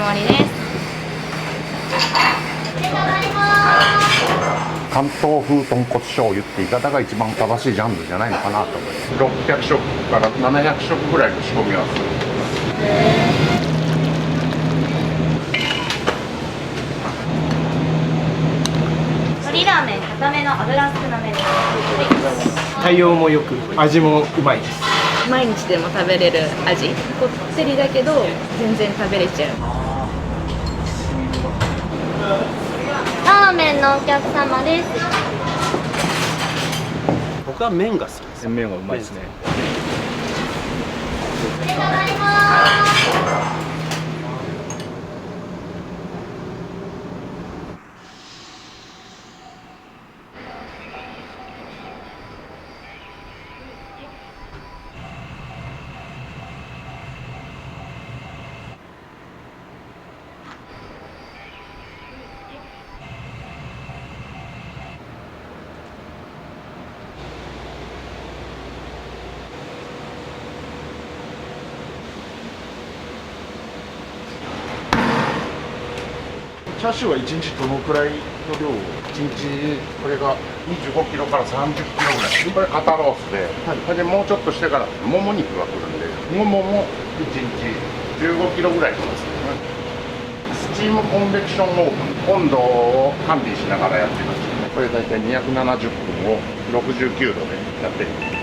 わりです。関東風豚骨醤油って言い方が一番正しいジャンルじゃないのかなと思います。600食から700食ぐらいの仕込みはする。鶏ラーメン固めの油少なめです。対応もよく味もうまいです。毎日でも食べれる味。こってりだけど全然食べれちゃう。ラーメンのお客様です。僕は麺が好きです。麺がうまいですね。ありがとうございます。チャーシューは1日どのくらいの量を？1日これが25キロから30キロぐらい。これ肩ロースで、それでもうちょっとしてからもも肉が来るんで、ももも1日15キロぐらいきますね。スチームコンベクションオーブン、温度を管理しながらやってます。これ大体270分を69度でやっています。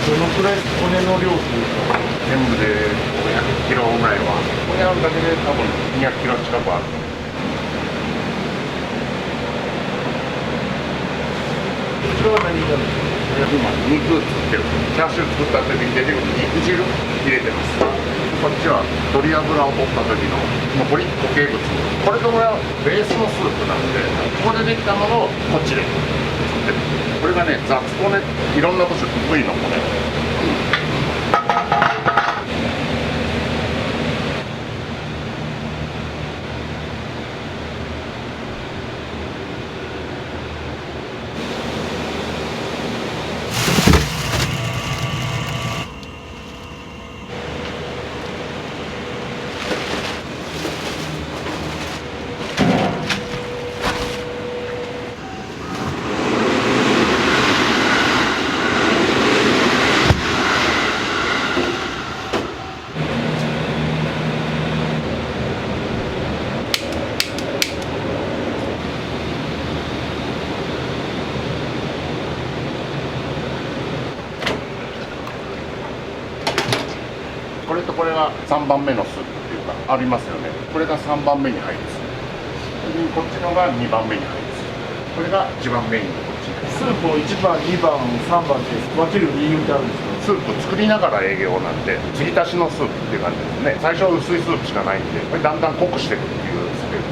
どのくらい骨の量というか、全部で500キロぐらいは、骨あるだけで多分200キロ近くある。こちらは何になるんですか？今肉作ってる。チャーシュー作った時に出てくる肉汁入れてます。こっちは鶏油を取った時の残り固形物。これとこれはベースのスープなんで、ここでできたものをこっちで作ってる。これがね、雑骨、いろんな部位の骨。これとこれが3番目のスープっていうかありますよね。これが3番目に入るスープ。こっちのが2番目に入るスープ。これが一番メインのこっち。スープを1番、2番、3番って分ける理由ってあるんですか？スープ作りながら営業なんで、継ぎ足しのスープっていう感じですね。最初は薄いスープしかないんで、これだんだん濃くしていくっていうスタイル。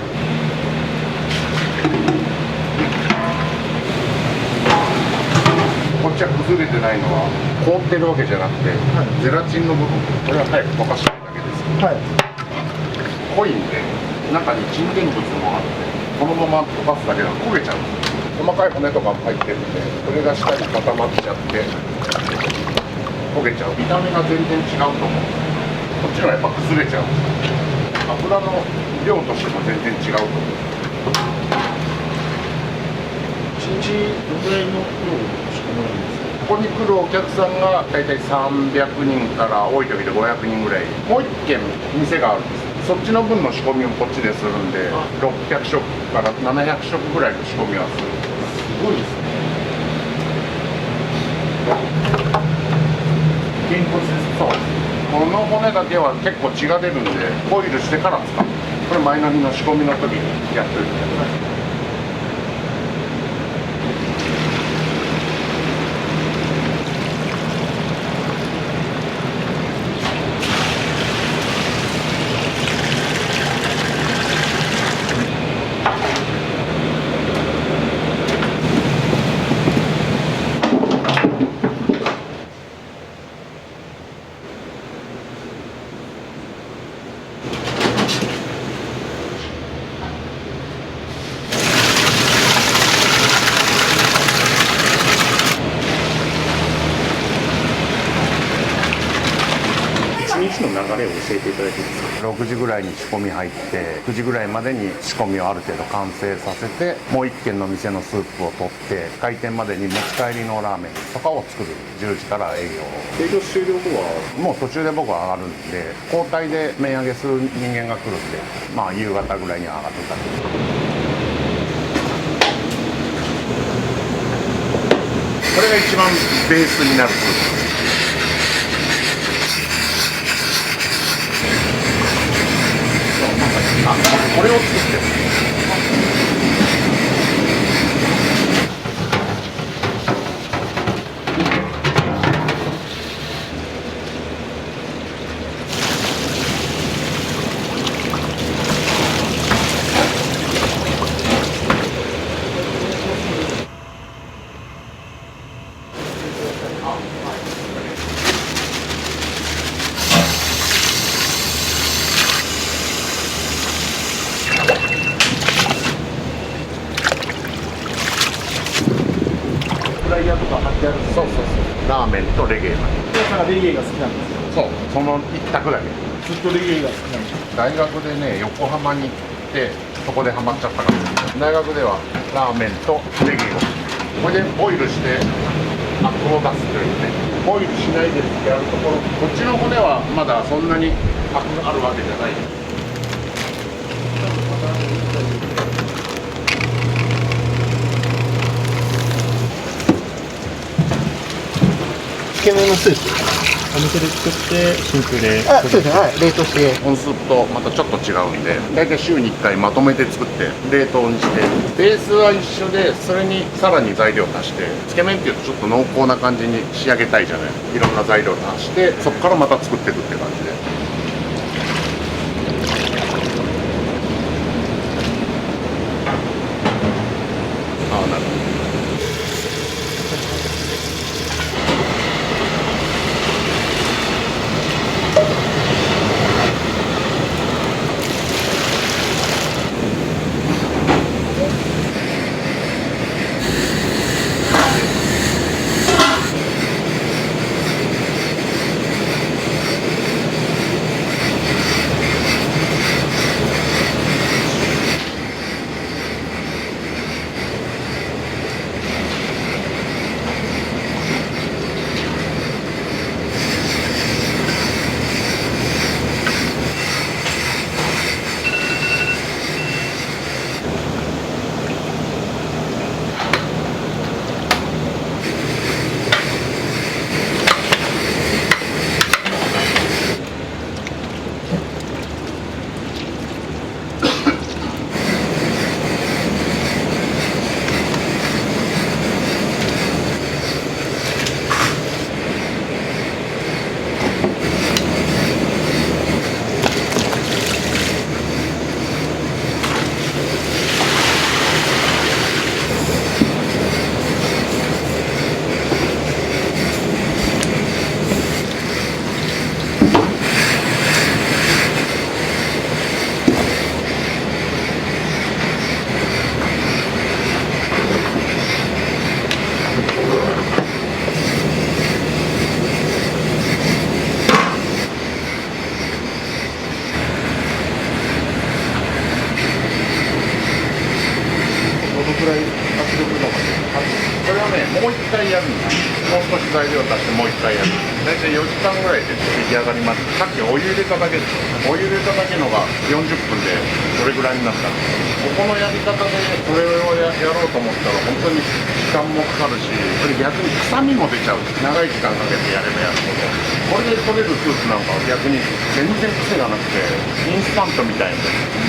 こっちは崩れてないのは凍ってるわけじゃなくて、ゼラチンの部分、これは早く溶かしたいだけです。はい。濃いんで中に沈殿物もあって、このまま溶かすだけでは焦げちゃうんです。細かい骨とかも入ってるんで、それが下に固まっちゃって焦げちゃう。見た目が全然違うと思う。こっちはやっぱ崩れちゃう。油の量としても全然違うと思う。1日どのぐらいの量を仕込まれるんですか？ここに来るお客さんが大体300人から多い時で500人ぐらい。もう1軒店があるんです。そっちの分の仕込みをこっちでするんで、600食から700食ぐらいの仕込みはする。すごいですね。げんこつです。そう。この骨だけは結構血が出るんで、ボイルしてから使う。これ前の日の仕込みの時にやってるんで。れを教えていただいていいですか。6時ぐらいに仕込み入って9時ぐらいまでに仕込みをある程度完成させて、もう1軒の店のスープを取って開店までに持ち帰りのラーメンとかを作る。10時から営業。営業終了後はもう途中で僕は上がるんで、交代で麺上げする人間が来るんで、まあ夕方ぐらいには上がってた。これが一番ベースになるスープ。これを作ってる。フライヤーとか貼ってあるんですそうそうそう。ラーメンとレゲエまで。皆さんがレゲエが好きなんですよ。そう。その一択だけ。ずっとレゲエが好きなんですよ。大学でね、横浜に行ってそこでハマっちゃったから大学ではラーメンとレゲエをこれでボイルしてアクを出すというね。ボイルしないでやるところ、こっちの骨はまだそんなにアクがあるわけじゃない。つけ麺のスープお店で作って真空であ、そうですね、はい、冷凍して。コーンスープとまたちょっと違うんで、大体週に1回まとめて作って冷凍にして、ベースは一緒でそれにさらに材料足して、つけ麺っていうとちょっと濃厚な感じに仕上げたいじゃない。いろんな材料足してそこからまた作っていくって感じで。ああ、なるほど。くらい圧力のこれはね、もう一回やるんだ。もう少し材料足してもう一回やる。大体4時間ぐらいで出来上がります。さっきお湯入れただけですよ。お湯入れただけのが40分でどれぐらいになったの。ここのやり方でそれをやろうと思ったら本当に時間もかかるし、これ逆に臭みも出ちゃう。長い時間かけてやればやるほど。これで取れるスープなんかは逆に全然癖がなくて、インスタントみたいな。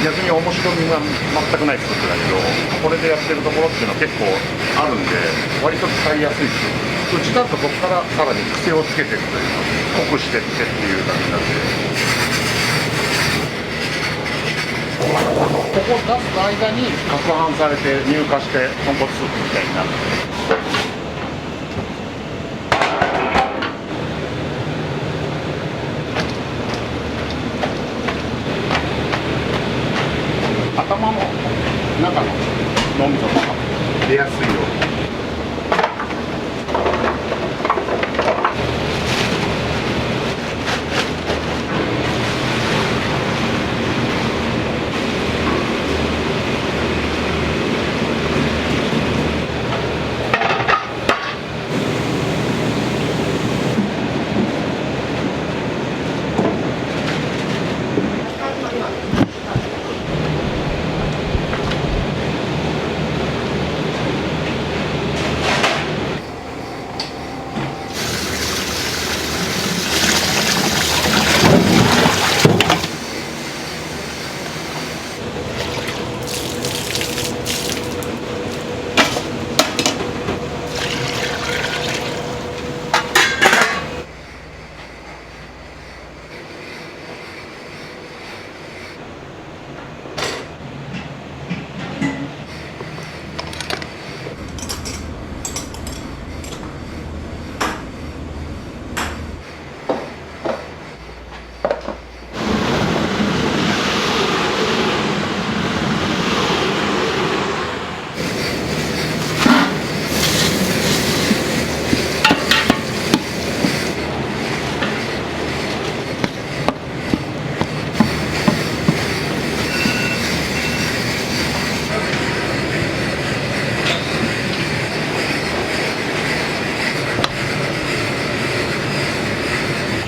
逆に面白みが全くないスープだけど、これでやってるところっていうのは結構あるんで、割と使いやすいスープ。うちだとそこからさらに癖をつけていくというか、濃くしてってっていう感じなんで。ここを出す間に攪拌されて乳化して豚骨スープみたいになる。頭の中の脳みそとか出やすいように。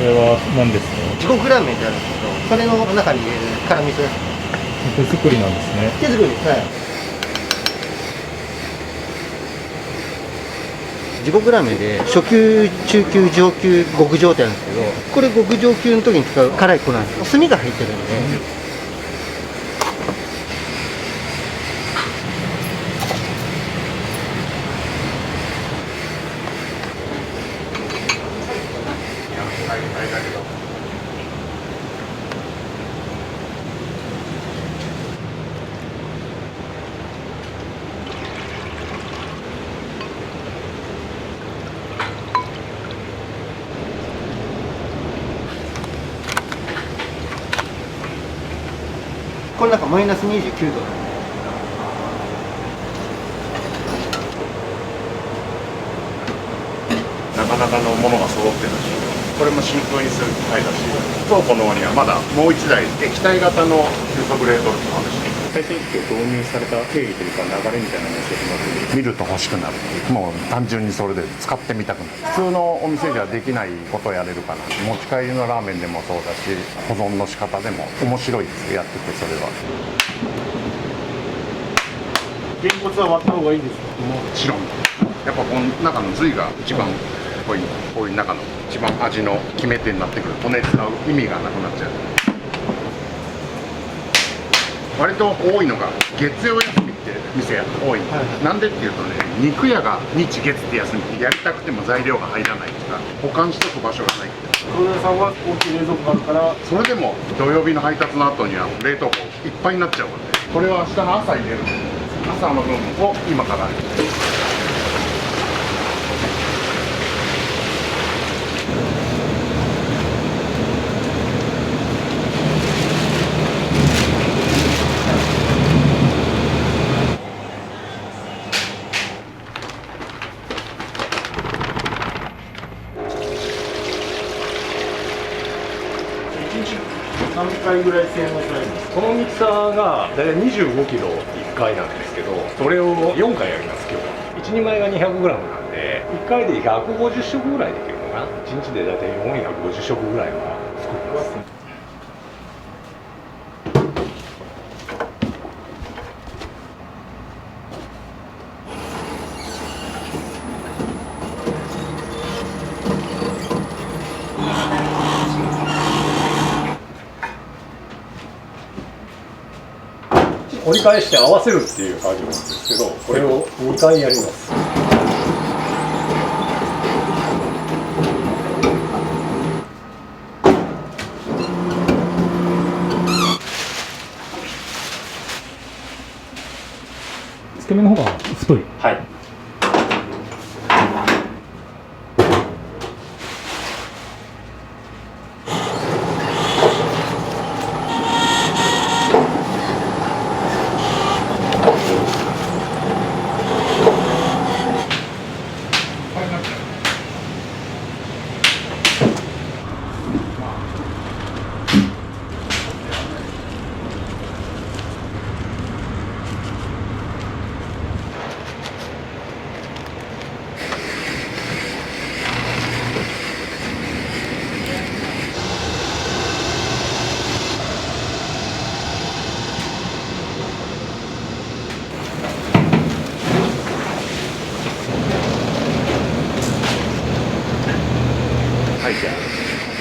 それは何ですか？地獄ラーメンってあるんですけど、それの中に入れる辛味噌。手作りなんですね。手作りです。はい。地獄ラーメンで初級、中級、上級、極上ってあるんですけど、これ極上級の時に使う辛い粉なんです。炭が入ってるんで。この中マイナス29度。なかなかのものが揃ってるし、これも真空にする機械だし、倉庫の方にはまだもう1台液体型の急速冷凍機もあるし、最新機を導入された経緯というか流れみたいなのを教えてもらっていいですか？見ると欲しくなる。もう単純にそれで使ってみたくなる。普通のお店じゃできないことをやれるかな。持ち帰りのラーメンでもそうだし、保存の仕方でも面白いですやってて。それはげんこつは割った方がいいですか？もちろんやっぱこの中の髄が一番こういう中の一番味の決め手になってくる。骨使う意味がなくなっちゃう。割と多いのが月曜休みって店が多い、なんでっていうとね、肉屋が日月って休みやりたくても材料が入らないとか保管しとく場所がないって。黒田さんは大きい冷蔵庫があるから、それでも土曜日の配達の後には冷凍庫いっぱいになっちゃうので、これは明日の朝入れるんで、朝の分を今から入れる。3回ぐらい性能されます。このミキサーが大体25キロ1回なんですけど、それを4回やります今日は。1人前が200グラムなんで、1回で150食ぐらいできるのかな。1日で大体450食ぐらいは作ります。折り返して合わせるっていう作業なんですけど、これを2回やります。つけ麺の方が太い。はい。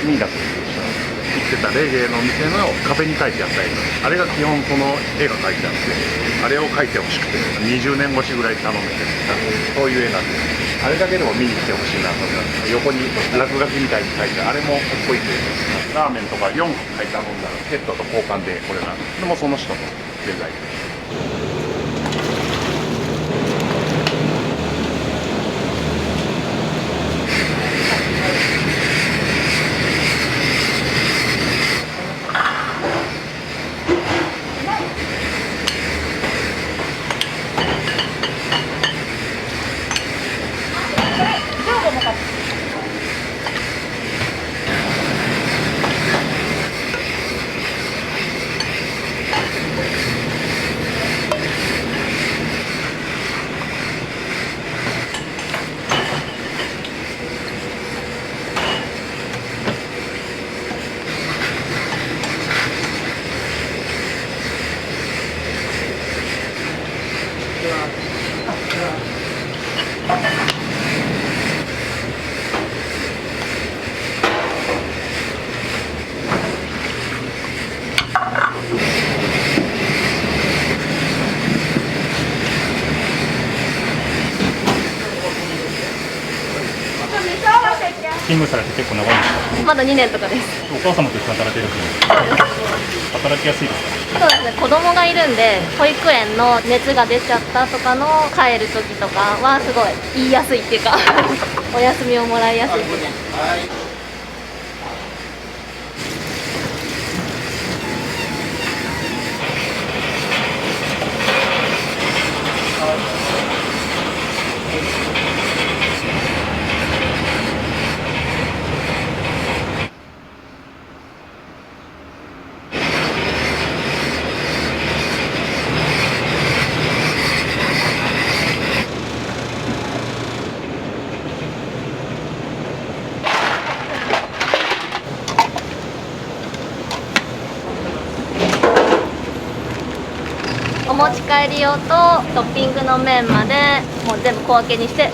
ミイラという人行ってたレゲエの店の壁に書いてあった絵、あれが基本その絵が描いてあって、あれを描いてほしくて20年越しぐらい頼めてる、そういう絵なんで、あれだけでも見に来てほしいなと思って。横に落書きみたいに書いてあれもかっこいいんで、ラーメンとか4回頼んだらセットと交換でこれなんで、でもその人のデザイン。勤務されて結構長いんですか？まだ2年とかです。お母様と一緒に働いてるんですか？そうです。働きやすいですか？そうですね、子供がいるんで、保育園の熱が出ちゃったとかの帰る時とかはすごい言いやすいっていうかお休みをもらいやすいですね。お持ち帰り用とトッピングの麺までもう全部小分けにして。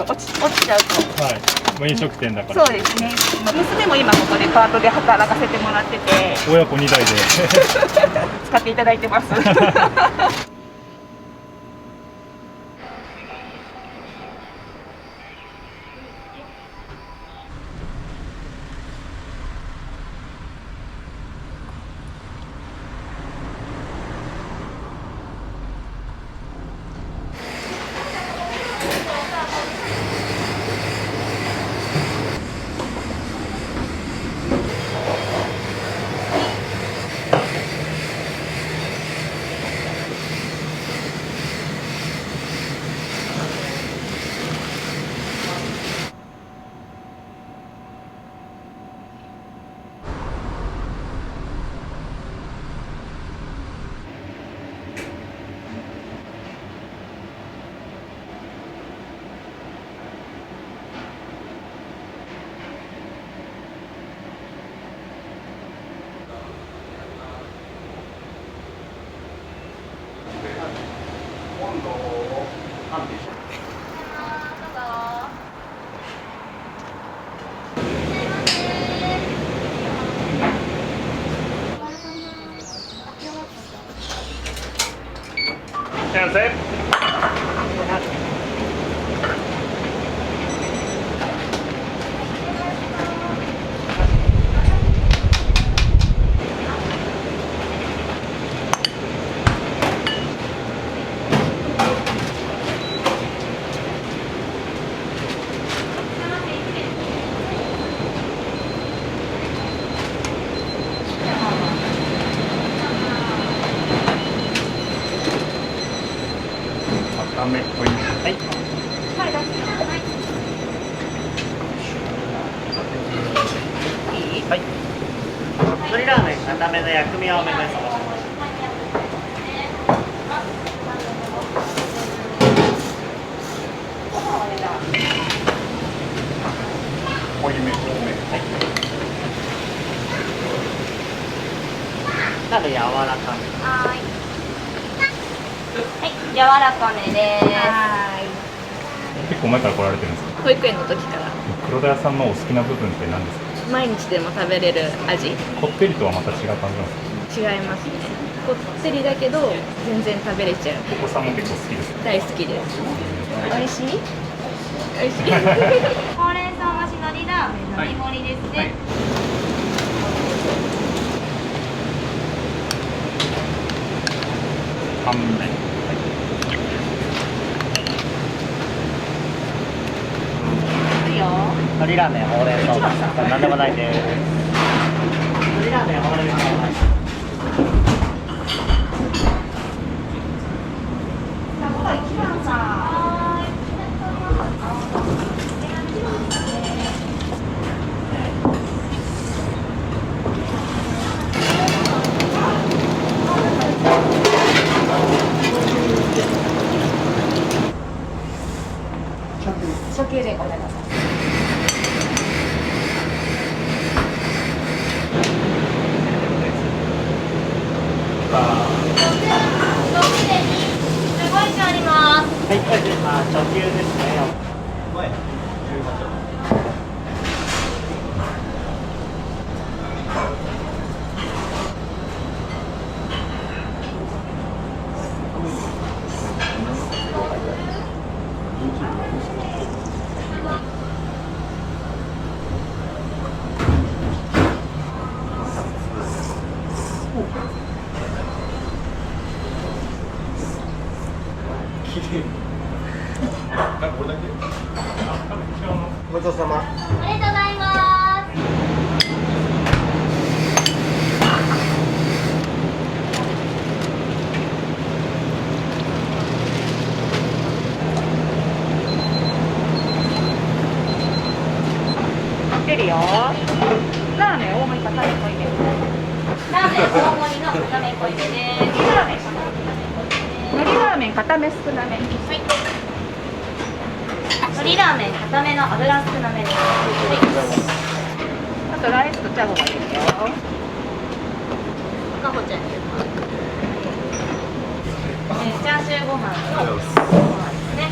落ちちゃうと。はい。飲食店だから。そうですね。娘も今ここでパートで働かせてもらってて、親子2代で使っていただいてます。いらっしゃいませ。ダメ、これに。はい。はい。鶏ラーメン固めの薬味多めです。濃いめ多め。なる柔らかめ。はい。はい、柔らかめです。結構前から来られてるんですか？保育園の時から黒田屋さんのお好きな部分って何ですか？毎日でも食べれる味。こってりとはまた違う感じなんですか？違いますね。こってりだけど全然食べれちゃう。お子さんも結構好きですか？大好きです。美味しい？美味しい。ほうれん草増しのりラーメンのり盛りですね。はい。半面。鶏ラーメンほうれん草なんでもないです。鶏ラーメンほうれん草。初級でごめんなさい。はい、これで初級ですね。ごちそうさま。ありがとうございます。出るよ。ラーメン大盛り片目濃いめ。ラーメン大盛りの片目濃いめです。海苔ラーメン片目少なめ。鶏ラーメン固めの油少なめです。あとライスとチャゴがいいですよ。かほちゃんですか。チャーシューご飯のご飯ですね。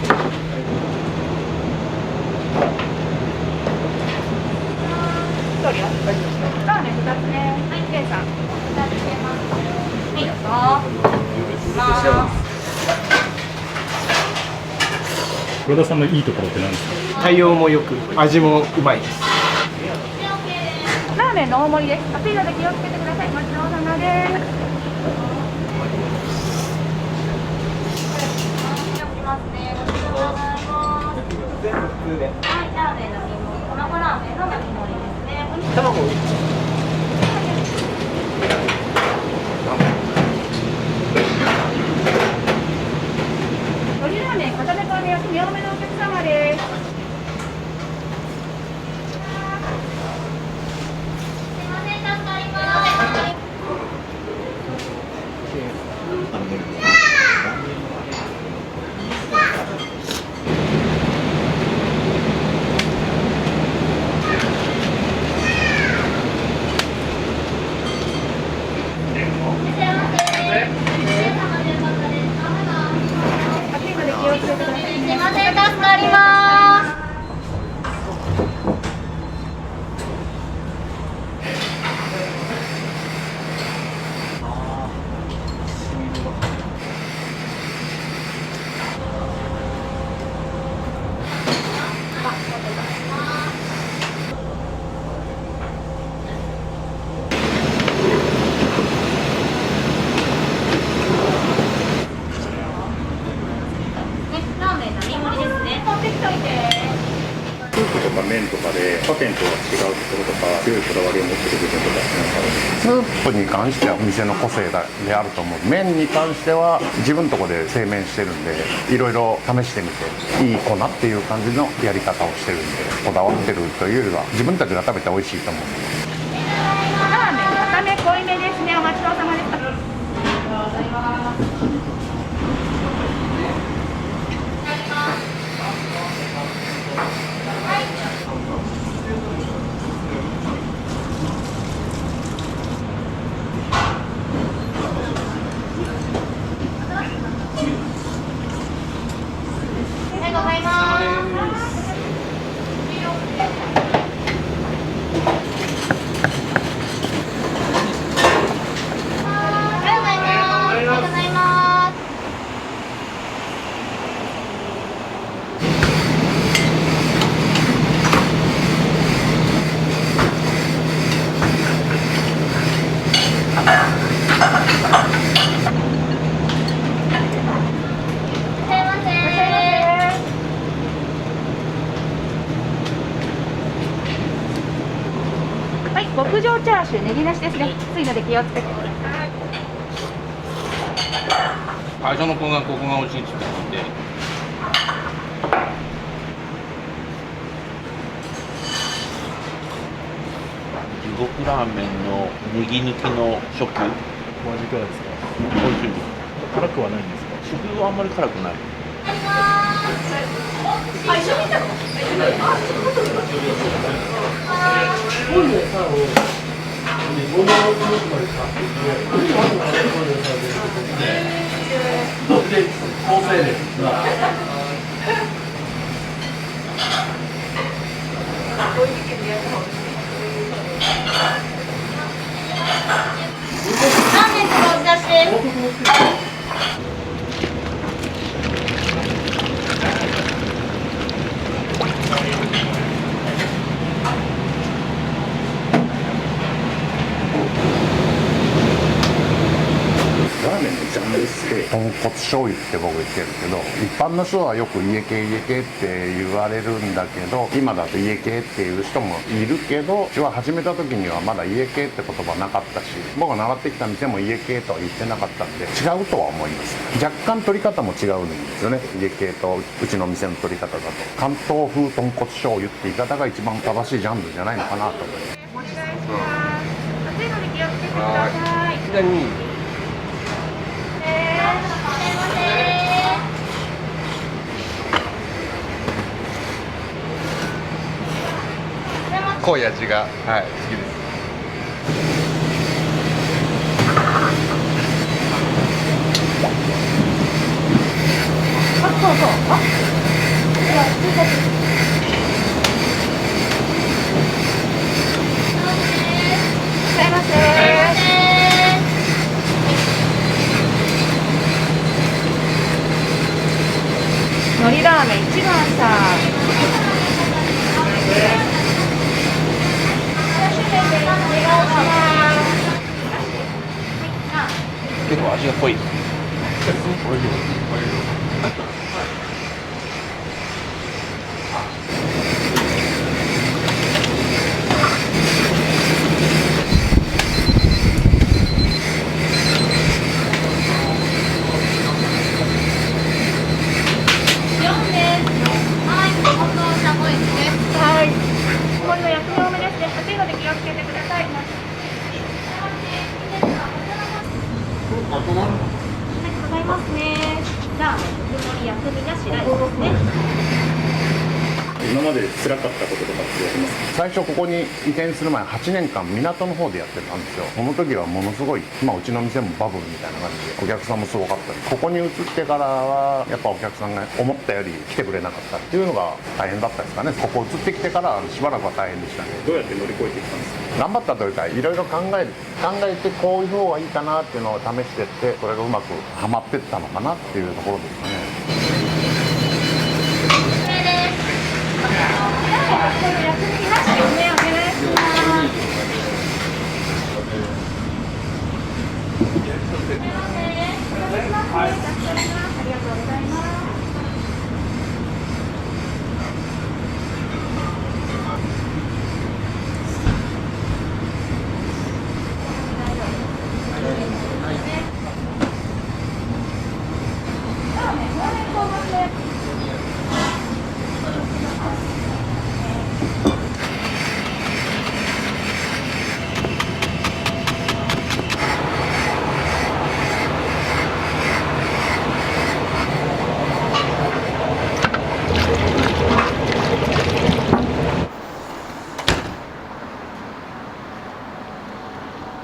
一人よ。ラーメン2つね。はい、ケイさん。はい、どうぞ。黒田さんのいいところって何ですか？対応もよく味もうまいです。ラーメンの大盛りです。アピールで気をつけてください。ごちそうさまです。きますね。ごちそうさまです。全部普通で。はい、ラーメンの身も卵ラーメンの並盛りですね。卵鶏ラーメン片目から焼き目多めのお客様です。すいません、助かります。アピールで気をつけてください。すいません、助かります。ラーメン並盛りですね。持ってきといて。スープとか麺とかで他店とは違うところとか強いこだわりを持ってる部分とかってなんかあるんですか？スープに関してはお店の個性であると思う。麺に関しては自分のとこで製麺してるんで、いろいろ試してみていい粉っていう感じのやり方をしてるんで、こだわってるというよりは自分たちが食べて美味しいと思う。ラーメン片目濃いめですね。お待ちどうさまでした。ありがとうございます。ありがとうございます。はい、極上チャーシューネギなしですね。熱いので気をつけてください。最初の子がここが美味しいって言っていて、地獄ラーメンのネギ抜きの食お味いかがですか？美味しいです。辛くはないんですか？食はあんまり辛くない。ラーメンとかお出しです。ラーメンのジャンルって豚骨醤油って僕言ってるけど、一般の人はよく家系って言われるんだけど、今だと家系っていう人もいるけど、うちは始めた時にはまだ家系って言葉なかったし、僕が習ってきた店も家系とは言ってなかったんで、違うとは思います。若干取り方も違うんですよね。家系とうちの店の取り方だと、関東風豚骨醤油って言い方が一番正しいジャンルじゃないのかなと思います。お願いします。熱いので気をつけてください。濃い味が、はい、好きです。のりラーメン一番さん。結構味が濃い。はい。氷の薬味多めですね。熱いので気をつけてください。ございますね。ラーメン、特盛り、薬味なしライスですね。今まで辛かったこととかってありますか？最初ここに移転する前8年間港の方でやってたんですよ。その時はものすごい、うちの店もバブルみたいな感じでお客さんもすごかったり、ここに移ってからはやっぱお客さんが思ったより来てくれなかったっていうのが大変だったですかね。ここ移ってきてからしばらくは大変でしたね。どうやって乗り越えてきたんですか？頑張ったというか、いろいろ考えてこういう方がいいかなっていうのを試してって、それがうまくはまってったのかなっていうところですかね。薬味なし多めお願いします。ありがとうございます。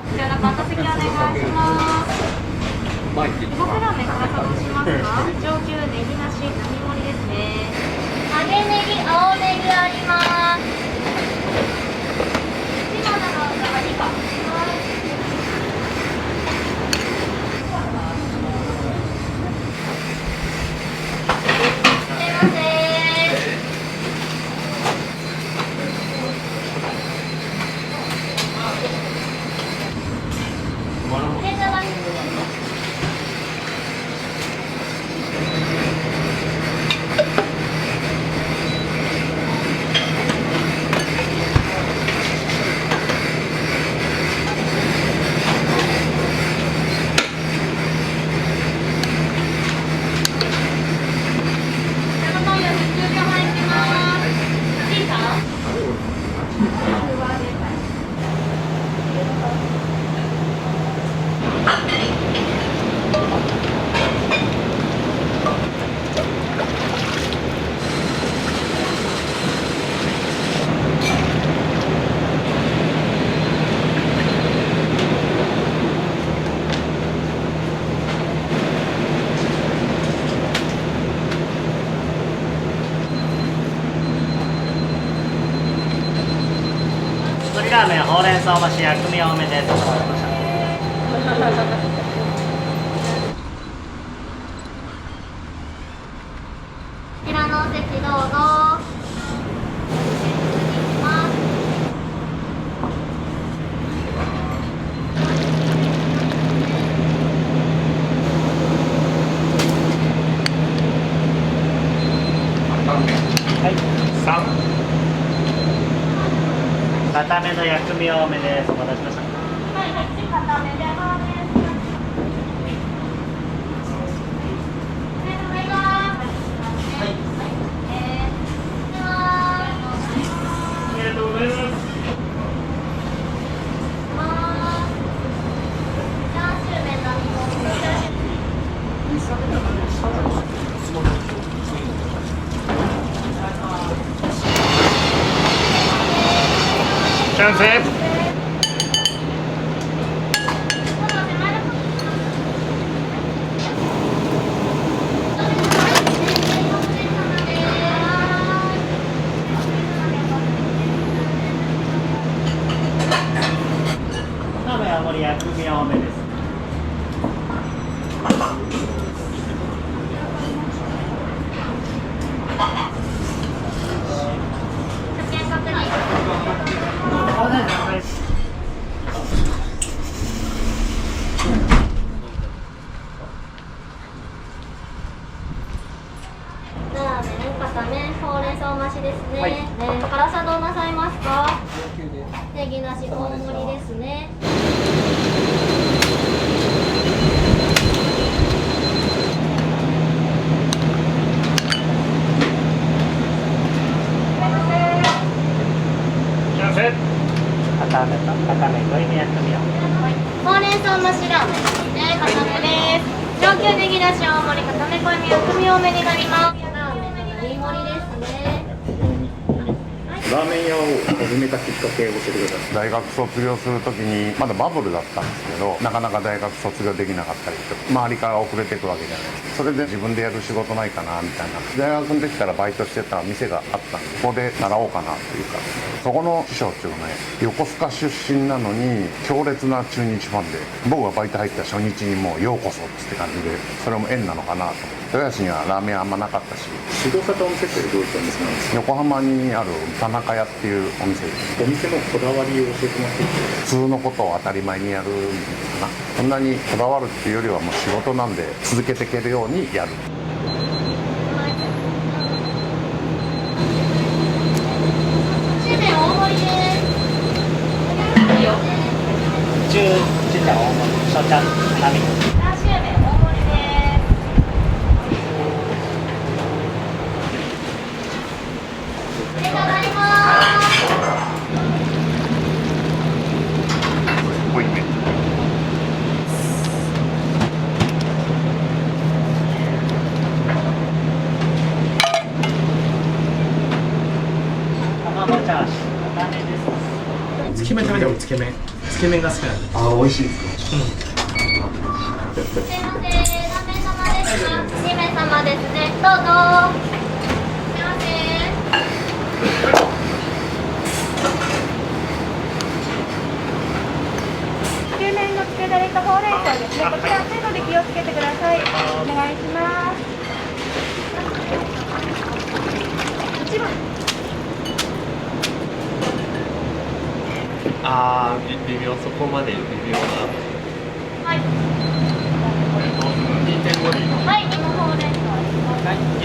こちらのカート席お願いします。地獄ラーメンから頼しますか？上級ネギなし並盛りですね。揚げネギ、青ネギあります。今のが何か。すいません。ラーメンほうれん草干し薬味多めです。こちらのお席どうぞ。はい3固めの薬味多めです。お待たせしました。はい、こっち固めでほうれん草。チャンス。ラーメン青森薬味多めです。ラーメン固めほうれん草増しですね。辛さどうなさいますか？ネギなし大盛りですね。固め濃いめ薬味を。ほうれん草増しラーメンですね。固めです。上級ネギなし大盛り固め濃いめ薬味多めになります。ラーメンの並盛りですね。ラーメン屋を始めたきっかけを教えてください。大学卒業するときにまだバブルだったんですけど、なかなか大学卒業できなかったりとか、周りから遅れていくわけじゃないですか。それで自分でやる仕事ないかなみたいな、大学の時からバイトしてた店があったんで、ここで習おうかなというか、そこの師匠っていうのはね、横須賀出身なのに強烈な中日ファンで、僕がバイト入った初日にもうようこそって感じで、それも縁なのかなと。豊橋にはラーメンあんまなかったし、指導されたお店ってどういったお店なんですか？横浜にある田中屋っていうお店です。お店のこだわりを教えてもらっていいですか？普通のことを当たり前にやるかな。そんなにこだわるっていうよりはもう仕事なんで続けていけるようにやる。シメ大盛りです。いいよ。ちっちゃい大盛り、小ちゃん並。チャーシュー麺大盛りです。いただきます。濃いめ。卵チャーシュー固めです。つけ麺食べてもつけ麺が好きなんで。ああ、美味しいですか。すいません、何名様ですか？2名様ですね。どうぞ。すいません。つけ麺のつけだれとほうれん草ですね。こちら程度で気をつけてください。お願いします。1番。ああ、微妙、そこまで微妙な。はい。 2.5でいいの？はい、芋ほうれん草。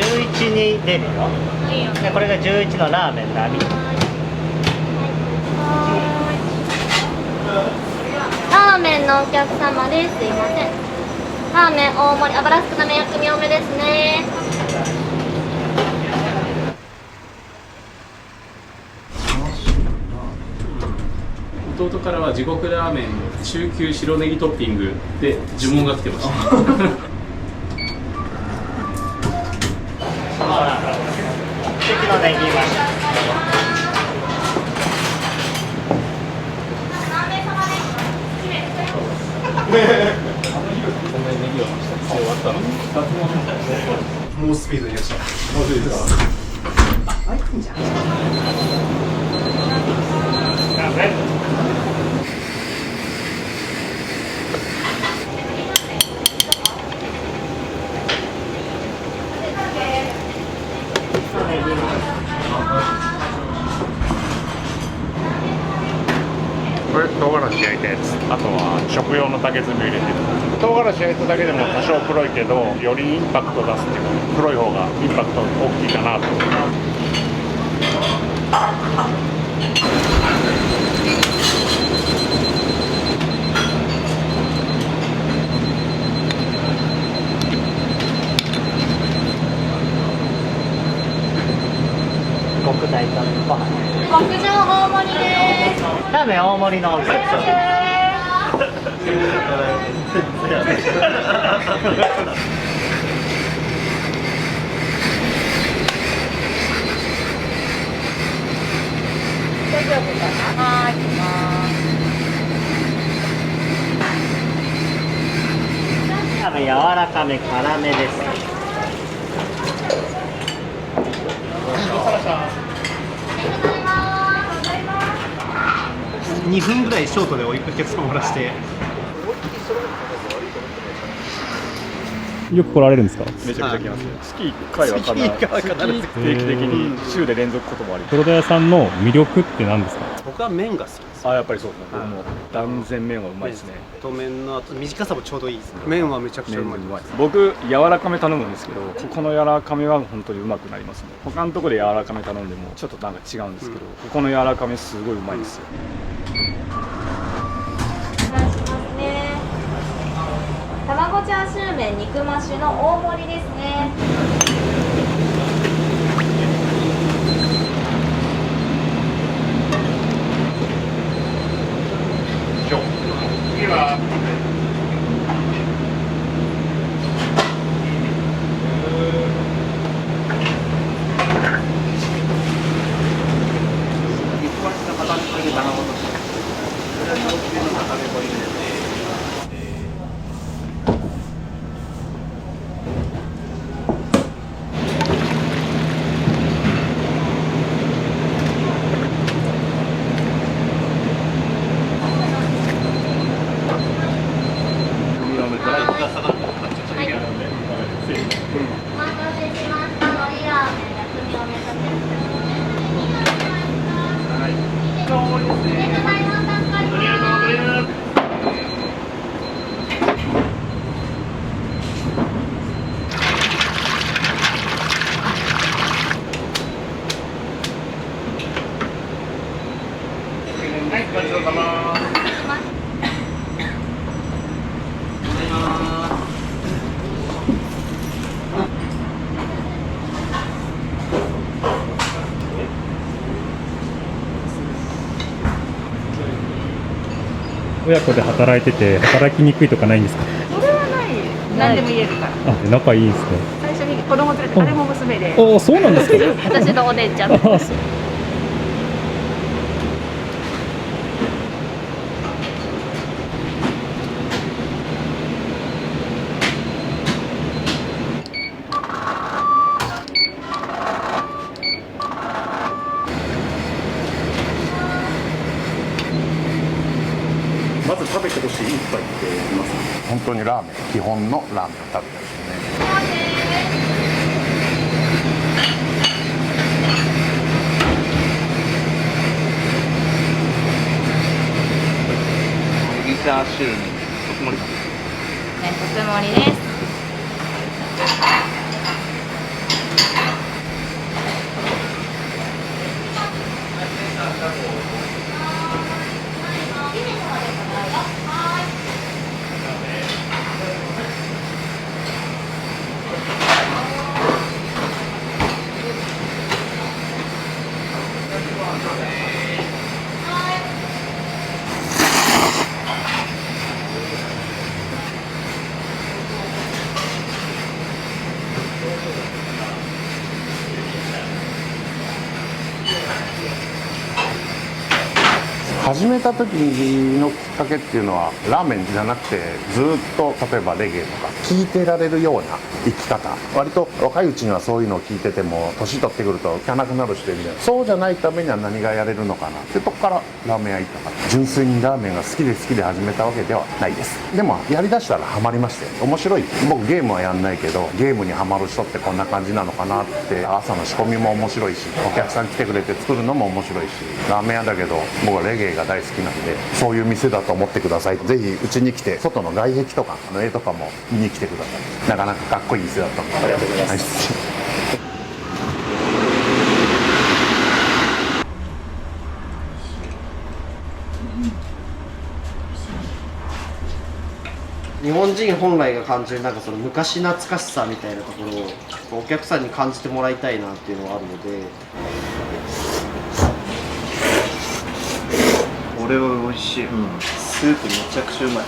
11に出るよ。いいよ。でこれが11のラーメン並。ラーメンのお客様です。すいません。ラーメン大盛り、油少なめ薬味多めですね。弟からは地獄ラーメン中級白ネギトッピングで呪文が来てました。関のネギはもうスピードによっしゃ。もういいですか。あ、いいんじゃん。これ唐辛子焼いたやつ、あとは食用の竹炭を入れてる。唐辛子焼いただけでも多少黒いけど、よりインパクト出すっていうか、黒い方がインパクト大きいかなと思います。極大炒めご飯。極上大盛りです。ラーメン大盛りのお客様。大丈夫かな。はい、行きます。ラーメン柔らかめ辛めです。2分ぐらいショートでお客様漏らして。よく来られるんですか？めちゃくちゃ来ます。月1回は必ず定期的に週で連続こともあります。黒田屋さんの魅力って何ですか？僕は麺が好きです。やっぱりそうですね。僕も断然麺はうまいですね。太麺の短さもちょうどいいです。麺はめちゃくちゃうまいです。僕柔らかめ頼むんですけど、ここの柔らかめは本当にうまくなりますね。他のところで柔らかめ頼んでもちょっとなんか違うんですけど、ここの柔らかめすごいうまいですよ。卵チャーシュー麺肉増しの大盛りですね。次はごちそうさま。親子で働いてて働きにくいとかないんですか？それはない。何でも言えるから。仲いいですね。最初に子供連れて、あれも娘で。そうなんですか。私のお姉ちゃん。まず食べてほしい一杯って言いますか？本当にラーメン、基本のラーメンを食べたいですね。ネギチャーシューに特盛り。特盛りです。始めた時のきっかけっていうのはラーメンじゃなくて、ずっと例えばレゲエとか聴いてられるような生き方、割と若いうちにはそういうのを聞いてても年取ってくると聴かなくなる人いるじゃん。そうじゃないためには何がやれるのかなってとこからラーメン屋行ったから、純粋にラーメンが好きで始めたわけではないです。でもやりだしたらハマりまして、面白い。僕ゲームはやんないけど、ゲームにハマる人ってこんな感じなのかなって。朝の仕込みも面白いし、お客さん来てくれて作るのも面白いし、ラーメン屋だけど僕はレゲエがが大好きなんで、そういう店だと思ってください。ぜひうちに来て外の外壁とか絵とかも見に来てください。なかなかかっこいい店だと思います。ありがとうございます、日本人本来が感じるなんかその昔懐かしさみたいなところをお客さんに感じてもらいたいなっていうのがあるので、これは美味しい、スープめちゃくちゃうまい。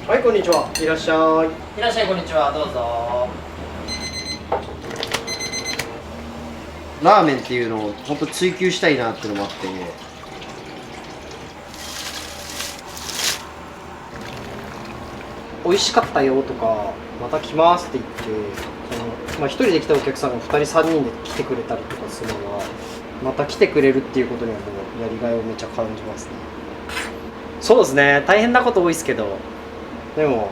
はい、こんにちは。いらっしゃい。いらっしゃい、こんにちは、どうぞ。ラーメンっていうのを本当追求したいなっていうのもあって、美味しかったよとか、また来ますって言って、1人で来たお客さんが2人3人で来てくれたりとかするのは、また来てくれるっていうことにはもうやりがいをめっちゃ感じますね。そうですね、大変なこと多いですけど、でも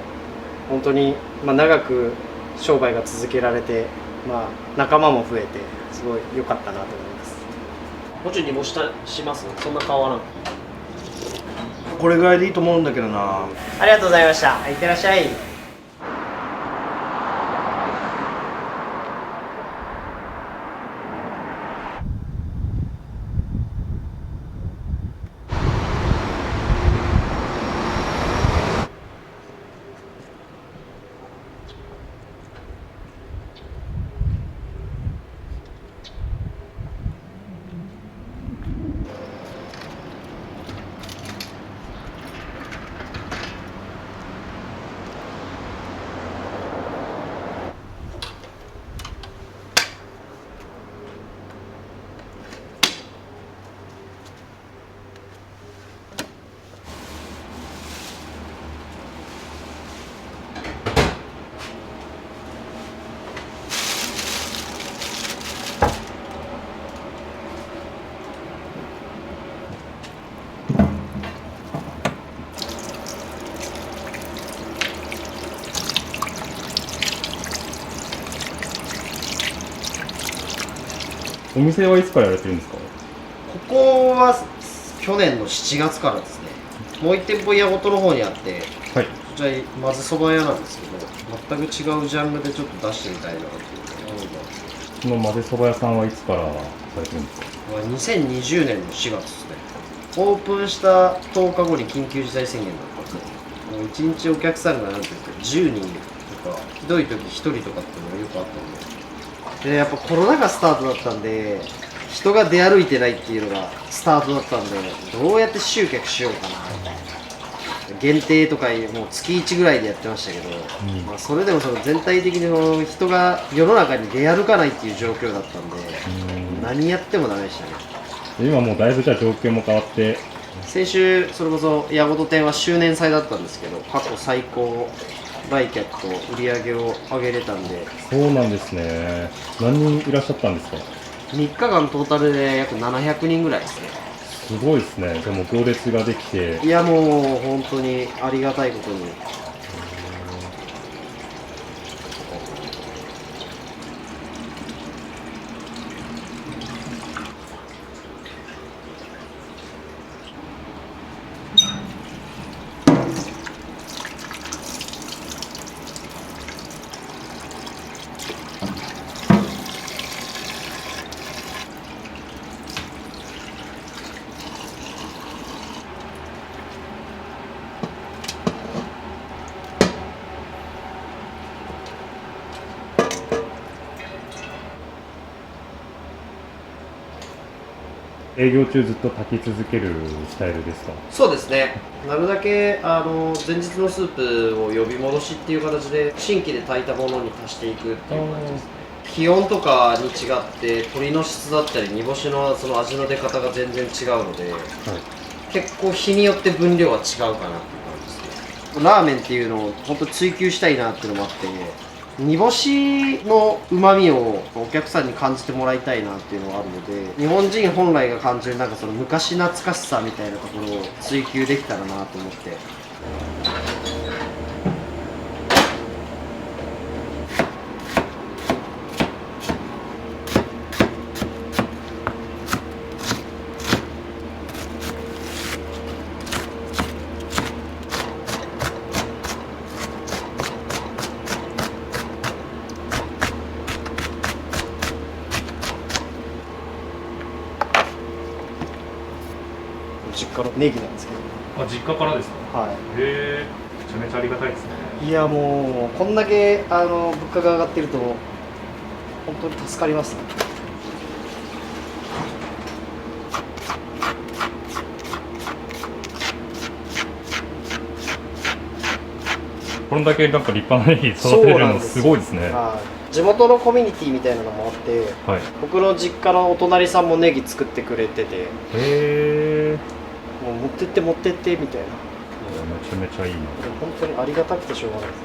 本当に、長く商売が続けられて、仲間も増えてすごい良かったなと思います。もうちょい煮干します？そんな変わらん。これぐらいでいいと思うんだけどな。ありがとうございました。いってらっしゃい。お店はいつからやられてるんですか？ここは去年の7月からですね。もう1店舗矢事の方にあって、はい、こちらまずそば屋なんですけど、全く違うジャンルでちょっと出してみたいなっていう思いが。その混ぜそば屋さんはいつからされてるんですか？2020年の4月ですね。オープンした10日後に緊急事態宣言だったんで、もう1日お客さんがなんていうか10人とか、ひどい時1人とかっていうのがよくあったんで、やっぱコロナがスタートだったんで、人が出歩いてないっていうのがスタートだったんで、どうやって集客しようかなみたいな。限定とかもう月1ぐらいでやってましたけど、それでもその全体的に人が世の中に出歩かないっていう状況だったんで、何やってもダメでしたね。今もうだいぶじゃあ状況も変わって、先週それこそ矢事店は周年祭だったんですけど、過去最高来客と売り上げを上げれたんで。そうなんですね。何人いらっしゃったんですか？3日間トータルで約700人ぐらいですね。すごいですね。でも行列ができて。いやもう本当にありがたいことに。営業中ずっと炊き続けるスタイルですか？そうですね。なるだけ前日のスープを呼び戻しっていう形で新規で炊いたものに足していくっていう感じですね。気温とかに違って鶏の質だったり煮干しのその味の出方が全然違うので、結構日によって分量は違うかなっていう感じですね。ラーメンっていうのを本当追求したいなっていうのもあって、煮干しの旨味をお客さんに感じてもらいたいなっていうのがあるので、日本人本来が感じるなんかその昔懐かしさみたいなところを追求できたらなと思って。実家のネギなんですけど。あ、実家からですか？はい。へえ、めちゃめちゃありがたいですね。いやもうこんだけ物価が上がってると本当に助かりますね。これだけなんか立派なネギ育てれるのすごいですね。地元のコミュニティみたいなのもあって、はい、僕の実家のお隣さんもネギ作ってくれてて、へえ、もう持ってって持ってってみたいな。めちゃめちゃいいな。本当にありがたくてしょうがないですね。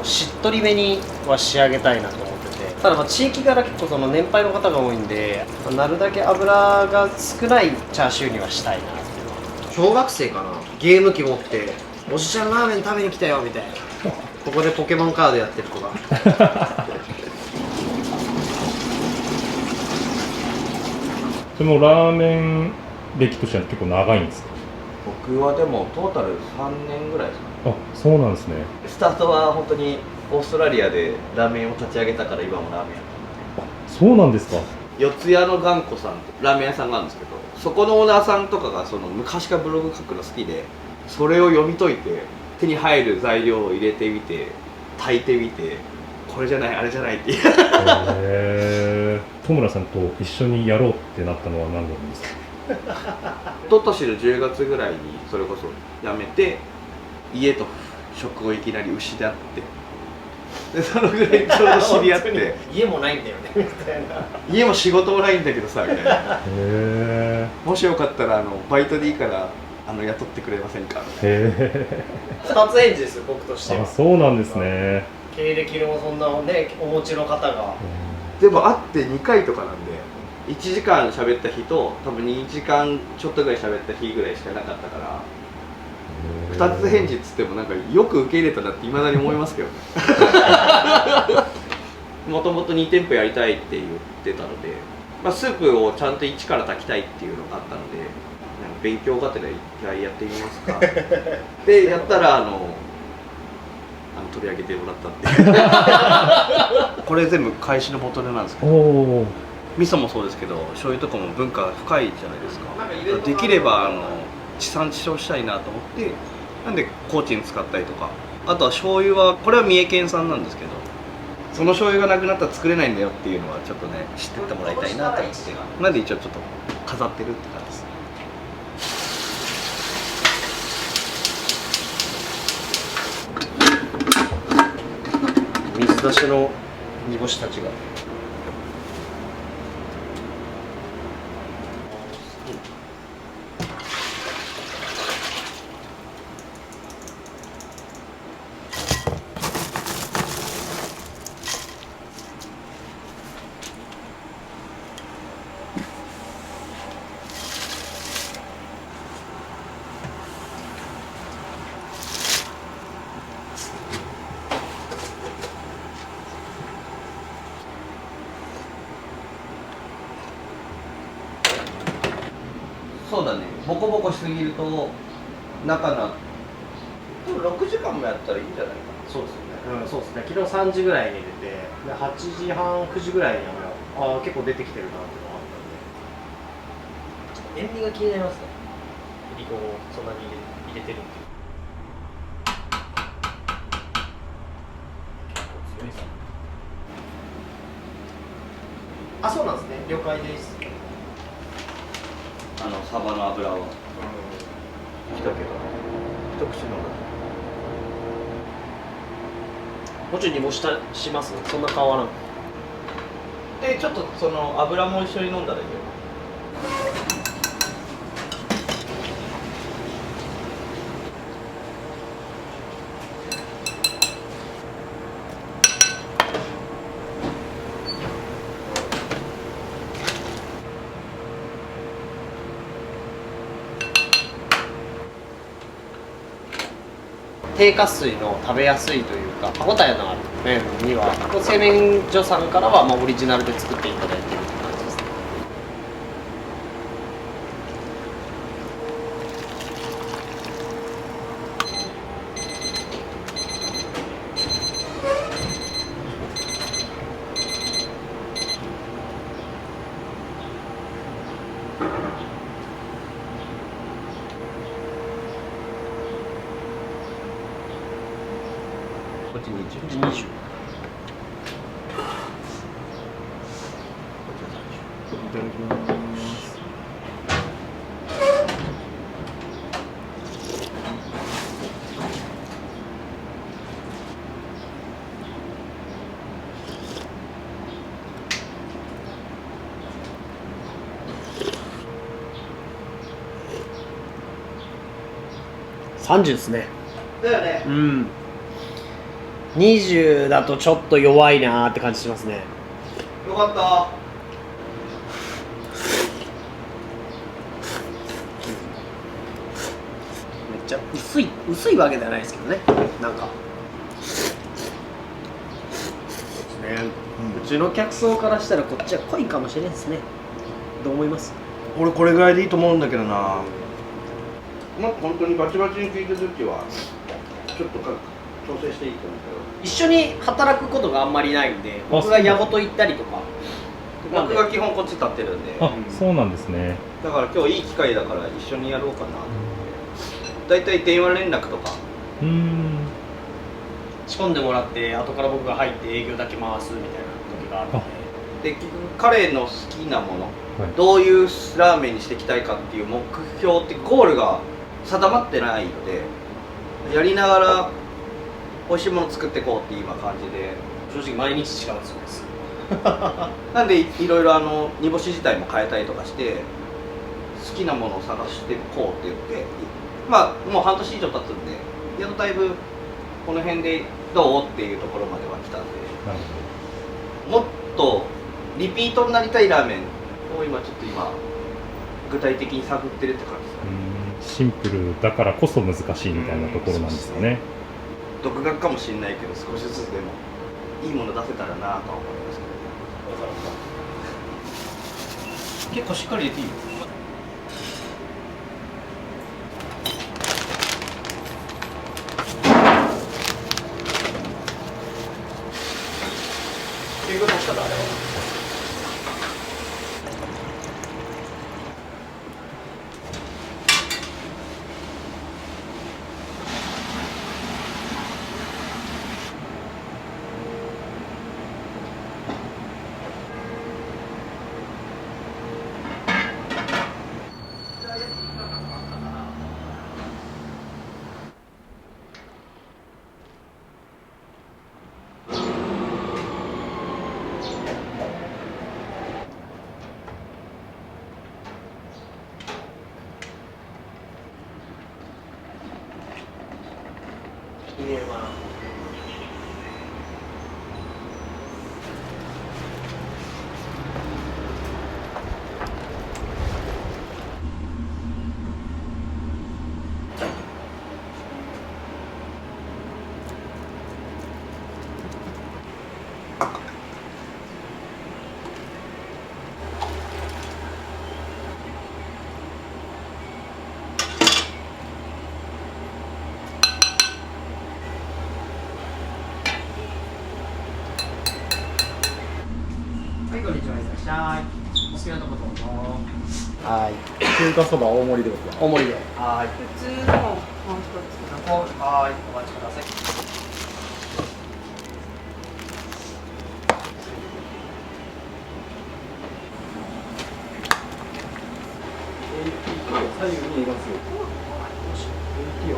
しっとりめには仕上げたいなと思ってて、ただ地域柄結構その年配の方が多いんで、なるだけ油が少ないチャーシューにはしたいなって。小学生かな、ゲーム機持っておじちゃんラーメン食べに来たよみたいな、ここでポケモンカードやってる子がでもラーメン歴としては結構長いんですか？僕はでもトータル3年ぐらいですかね。あ、そうなんですね。スタートは本当にオーストラリアでラーメンを立ち上げたから今もラーメン屋。そうなんですか。四谷の頑固さんってラーメン屋さんがあるんですけど、そこのオーナーさんとかがその昔からブログ書くの好きで、それを読み解いて手に入る材料を入れてみて炊いてみて、これじゃないあれじゃないっていう戸村さんと一緒にやろうってなったのは何なんですか？一昨年の10月ぐらいにそれこそ辞めて、家と職をいきなり失って、でそのぐらいちょうど知り合って家もないんだよねみたいな、家も仕事もないんだけどさみたいなへもしよかったらバイトでいいから雇ってくれませんかみたいな。え、2つ返事ですよ僕としては。あ、そうなんですね。経歴のそんなねお持ちの方が、でも会って2回とかなんで、1時間喋った日と多分2時間ちょっとぐらい喋った日ぐらいしかなかったから、2つ返事っつってもなんかよく受け入れたなって未だに思いますけどね。もともと2店舗やりたいって言ってたので、スープをちゃんと一から炊きたいっていうのがあったので、勉強がてら一回やってみますかでやったら取り上げてもらったっていうこれ全部返しのボトルなんですけど、味噌もそうですけど醤油とかも文化が深いじゃないですか。できれば地産地消したいなと思って、なんで高知に使ったりとか、あとは醤油はこれは三重県産なんですけど、その醤油がなくなったら作れないんだよっていうのはちょっとね知ってってもらいたいなと思って、なんで一応ちょっと飾ってるって感じです。水出しの煮干したちがそうだね、ボコボコしすぎると中のでも6時間もやったらいいんじゃないかな。そうですよね、そうですね。昨日3時ぐらいに出て、で8時半9時ぐらいにああ結構出てきてるなっていうのはあったんで、塩味が気になりますね。いりこをそんなに入れてるっていう。結構強いですね。あ、そうなんですね。了解です。サバの油は来たけど一口飲んだ。もうちょい煮干します？そんな変わらん。でちょっとその油も一緒に飲んだらいいよ。低加水の食べやすいというか歯応えのある麺には製麺所さんからはオリジナルで作っていただいているって感じですね。こっち20。20。いただきます。30ですね。だよね。うん。20だとちょっと弱いなーって感じしますね。よかった。めっちゃ薄いわけではないですけどね。なんかそうですね、うちの客層からしたらこっちは濃いかもしれないですね。どう思います？俺これぐらいでいいと思うんだけどな。まあ本当にバチバチに効いてる時はちょっと調整していいと思うけど、一緒に働くことがあんまりないんで、僕が矢事行ったりとか。僕が基本こっち立ってるんで。あ、そうなんですね。だから今日いい機会だから一緒にやろうかな。だいたい電話連絡とか仕込んでもらって後から僕が入って営業だけ回すみたいな時があるので、結局彼の好きなもの、どういうラーメンにしていきたいかっていう目標ってゴールが定まってないので、やりながら美味しいもの作っていこうっていう今感じで、正直毎日違うんです。なんでいろいろ煮干し自体も変えたりとかして好きなものを探していこうって言って、まあもう半年以上経つんで、やっとだいぶこの辺でどうっていうところまでは来たんで、もっとリピートになりたいラーメンを今具体的に探ってるって感じですかね。シンプルだからこそ難しいみたいなところなんですよね。独学かもしれないけど、少しずつでもいいもの出せたらなとは思いますけど。結構しっかり入れていいよ。っていうことしたらあれは入れます。はい、こんにちは。ゃい。お好きなとこどうぞ。はい。中華そば大盛りでございます。大盛りで。はい。普通のもう一つください。はい、お待ちください。左右にいますよ。AT は。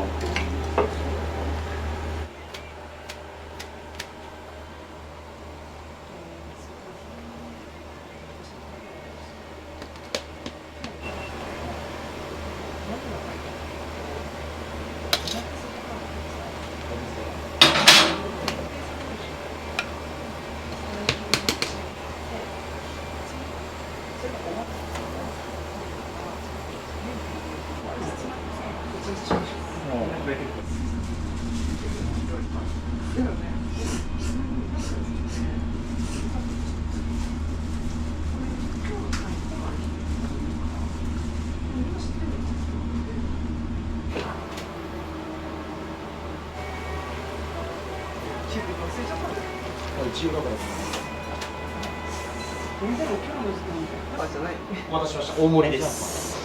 お待たせしました。大盛りです。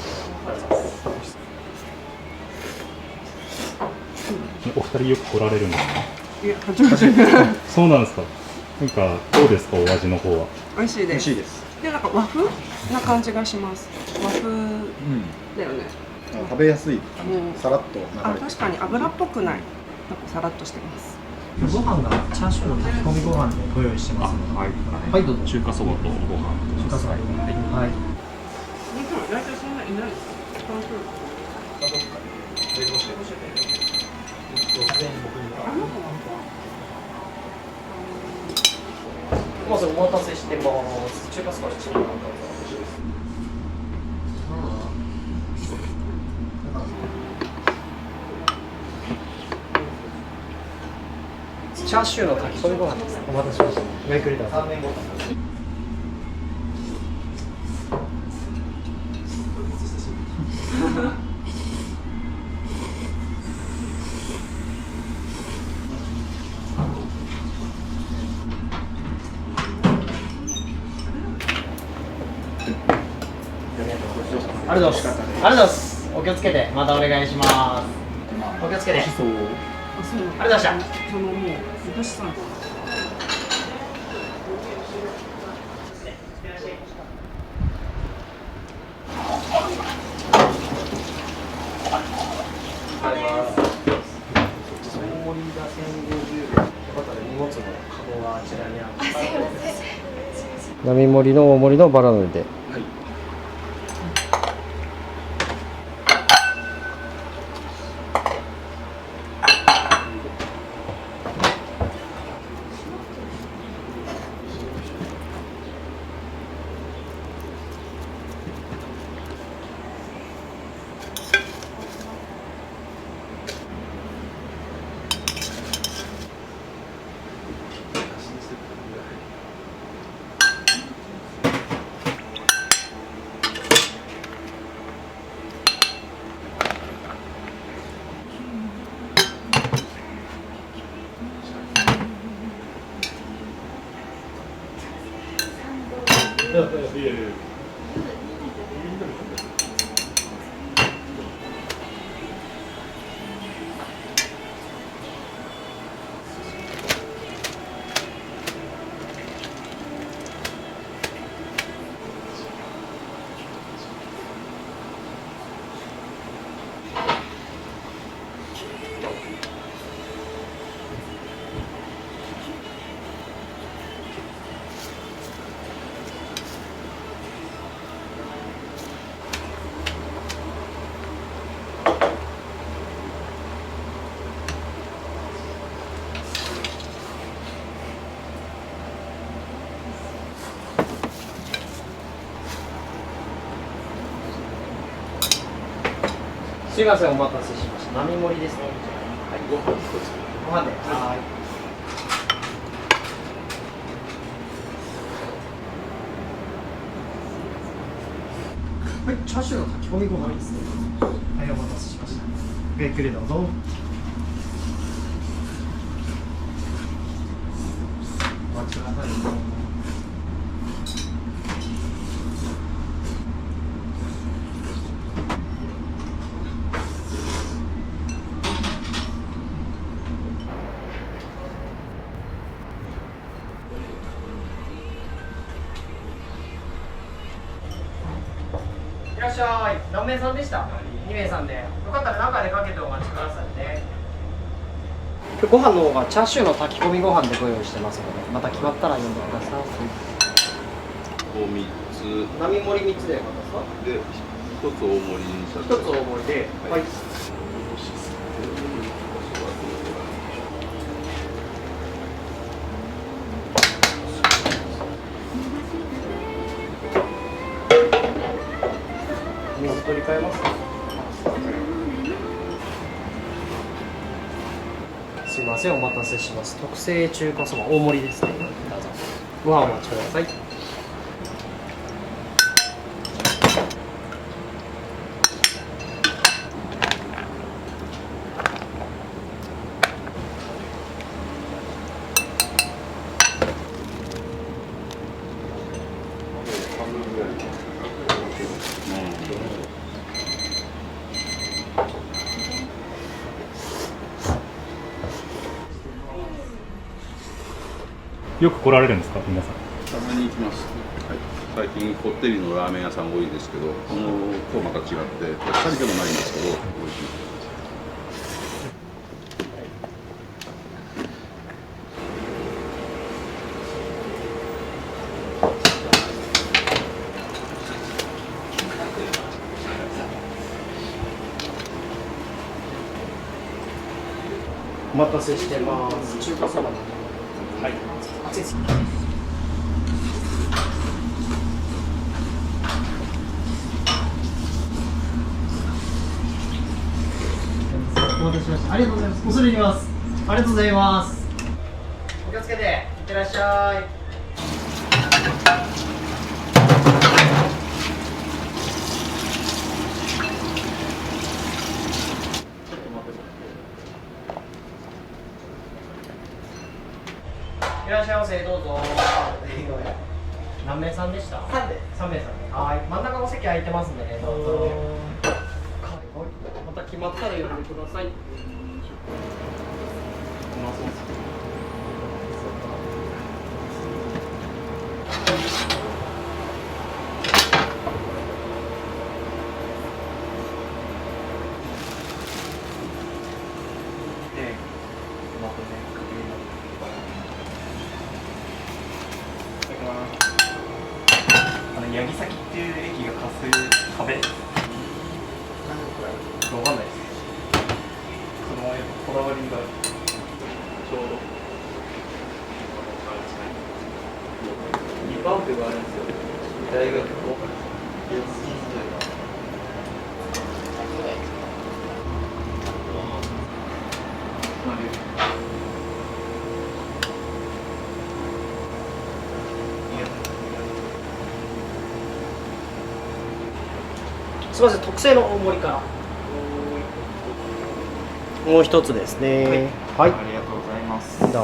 お二人よく来られるんですか？いや、初めて。そうなんですか。なんかどうですか、お味の方は？美味しいです。美味しいです。で、なんか和風な感じがします。和風だよね。食べやすい。さらっと流れて。あ、確かに油っぽくない。なんかさらっとしてます。ご飯がチャーシューの炊き込みご飯でご用意してますので。はい。はい、どうぞ。中華そばとご飯。中華そば。はい。大体そんないないですか？まずお待たせしてます。中華そば7人チャーシューの炊き込みご飯です。お待たせしました。ごゆっくりどうぞ。ありがとうございます。ありがとうございます。お気をつけて、またお願いします。お気をつけて。ありがとうございました。そのもう私さん。並盛りの大盛りのバラので。すいません、お待たせしました。並盛りですね。はい、ご飯一つ。ご飯で。はい。はい、チャーシューの炊き込みご飯ですね。はい、お待たせしました。ごゆっくりどうぞ。お待ちください。しゃい。何名さんでした？2名さんで。よかったら中でかけてお待ちくださいね。今日ご飯の方がチャーシューの炊き込みご飯でご用意してますので、また決まったら呼んでください。3つ並盛り3つでよかったですか？で、1つ大盛りにした1つ大盛りで、はい。水取り替えますか？すいません、お待たせします。特製中華そば大盛りですね。どうぞ。ご飯お待ちください。よく来られるんですか、皆さん。たまに行きます、はい、最近こってりのラーメン屋さん多いですけど、今日また違って2人でもないんですけど美味しい。お待たせしてます。中華そば。はい。熱いです。お待たせしました。ありがとうございます。恐れ入ります。ありがとうございます。お気をつけて。いってらっしゃい。いらっしゃいませ、どうぞ。何名さんでした？3名さんで。はい、真ん中の席空いてますんでね、どうぞ。また決まったら呼んでください。八木崎っていう駅が貸す壁。わかんないです。そのこだわりがちょうど2番手があるんですよ。大学のすみません、特製の大盛りからもう一つですね。はい、ありがとうございます。どうぞ。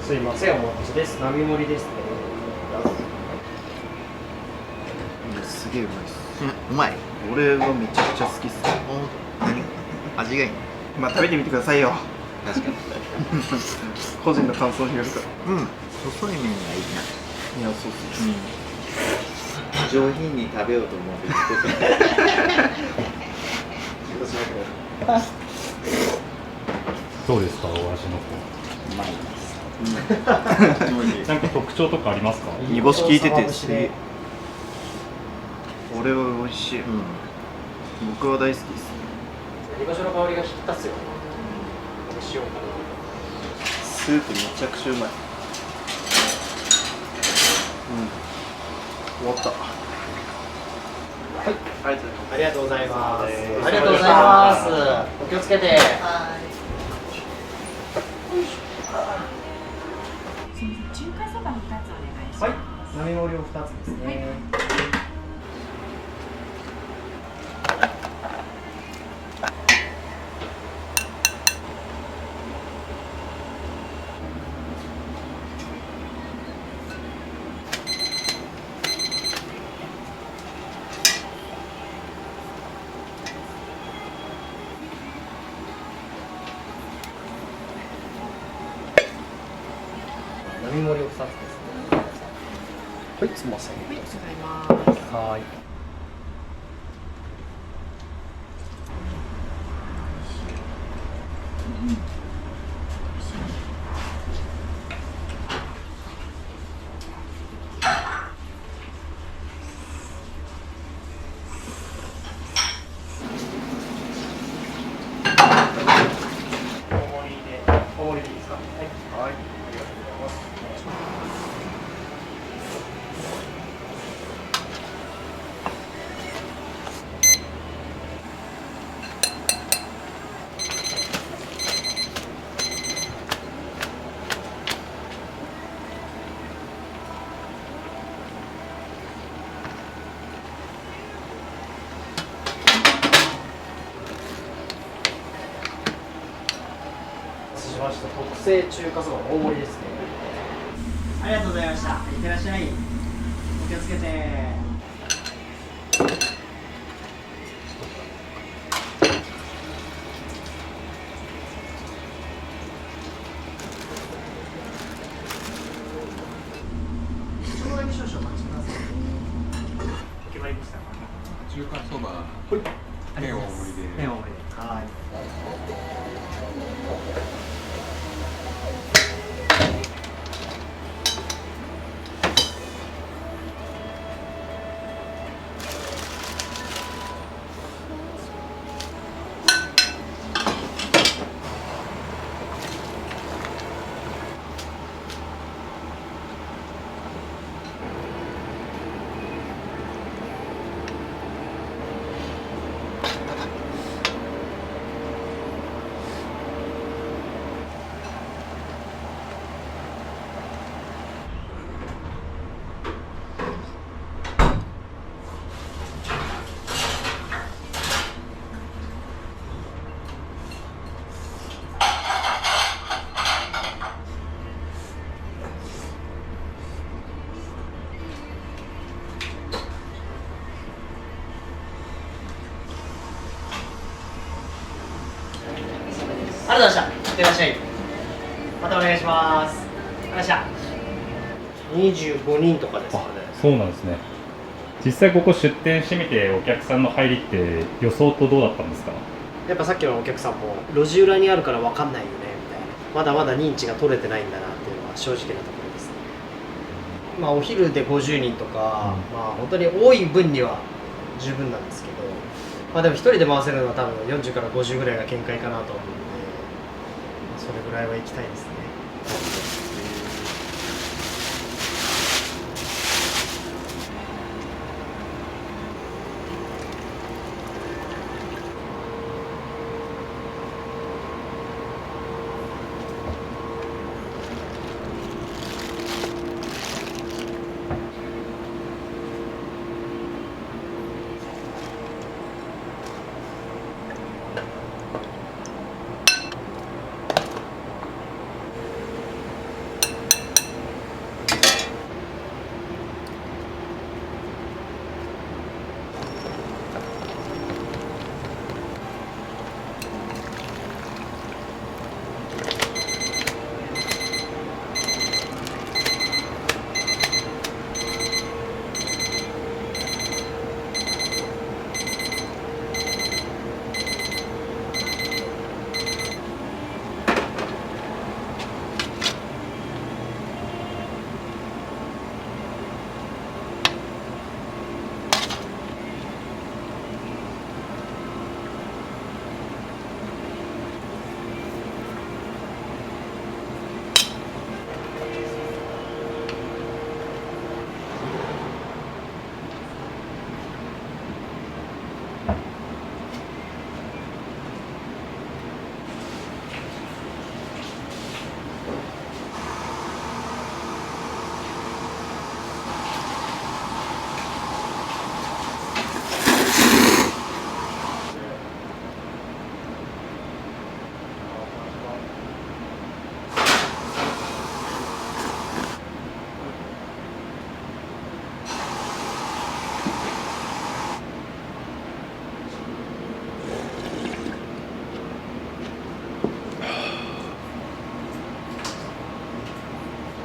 すいません、お待たせです。並盛りですね。すげえうまいっす。うまい。俺はめちゃくちゃ好きっす。味がいい。まあ食べてみてくださいよ。確かに。個人の感想によるから。うん。細い麺がいいな。いや、そうっすね。上品に食べようと思ってどうですか、お味の方。うまいです。なんか特徴とかありますか？煮干し効いててすげえ。俺は美味しい。僕は大好きです。煮干しの香りが引き立つよ。塩かな。スープめちゃくちゃうまい。終わった。はい、ありがとうございます。ありがとうございます。お気をつけて。中華そば2つお願いします。はい、並盛りを2つですね。並盛りを2つですね。はい、すみません。はい、ございます。はい。大盛りでいいですか。はい。はい。ありがとうございます。お願いします。しました特製中華そば大盛りですね。ありがとうございました。いってらっしゃい。お気をつけて。ちょうどだけ少々お待ちください。お決まりでしたか。中華そば、はい。麺大盛りで。麺大盛りで。はい。ありがとうございました。いってらっしゃい。またお願いします。ありがとうございました。25人とかですかね。そうなんですね。実際ここ出店してみてお客さんの入りって予想とどうだったんですか？やっぱさっきのお客さんも路地裏にあるから分かんないよねみたいな、まだまだ認知が取れてないんだなっていうのは正直なところですね。まあお昼で50人とか、まあ本当に多い分には十分なんですけど、まあでも一人で回せるのは多分40から50ぐらいが限界かなと思うので、それぐらいは行きたいですね。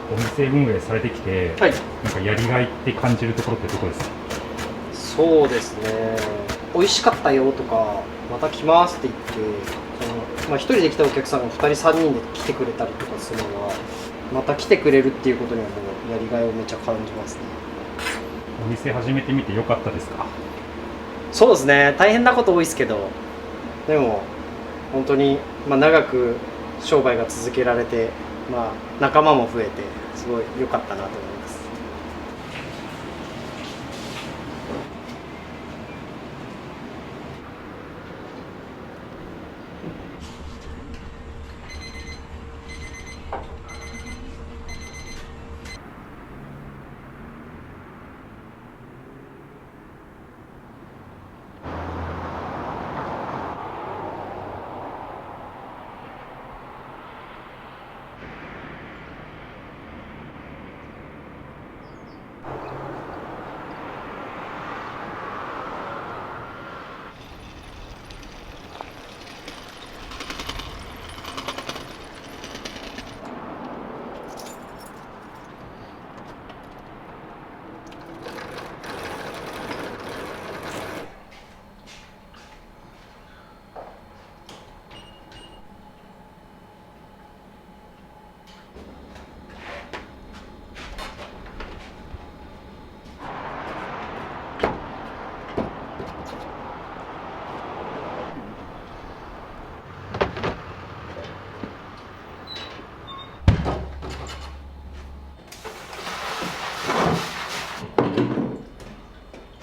お店運営されてきて、はい、なんかやりがいって感じるところってどこですか？そうですね、美味しかったよとか、また来ますって言って、1人で来たお客さんが2人、3人で来てくれたりとかするのは、また来てくれるっていうことにはもうやりがいをめっちゃ感じますね。お店始めてみてよかったですか？そうですね、大変なこと多いですけど、でも本当に、長く商売が続けられて、仲間も増えてすごい良かったなと思います。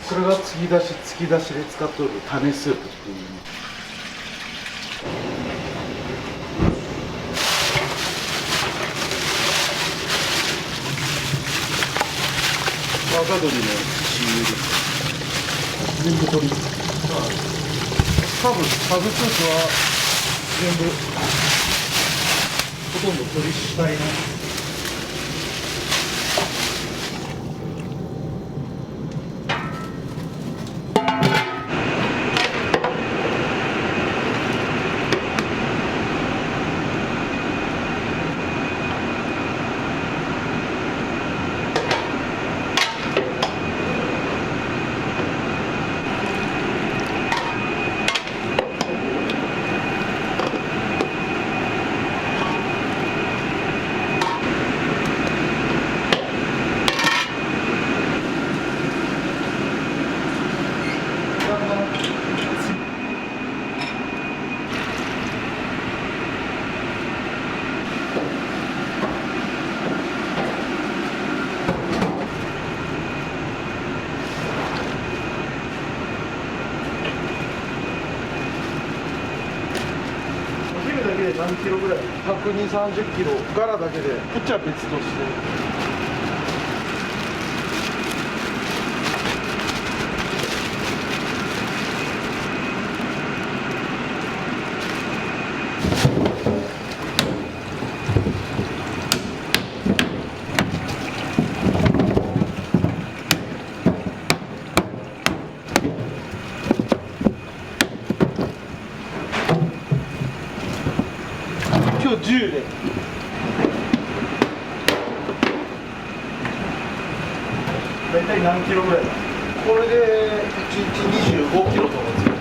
これが継ぎ出しで使っとる種スープっていう。若鶏の血です。全部鶏。多分サブスープは全部ほとんど鶏主体なんです。何キロぐらい？120、30キロ、ガラだけで、こっちは別として。今日10で大体何キロぐらいだ？これで1日25キロとかですよ。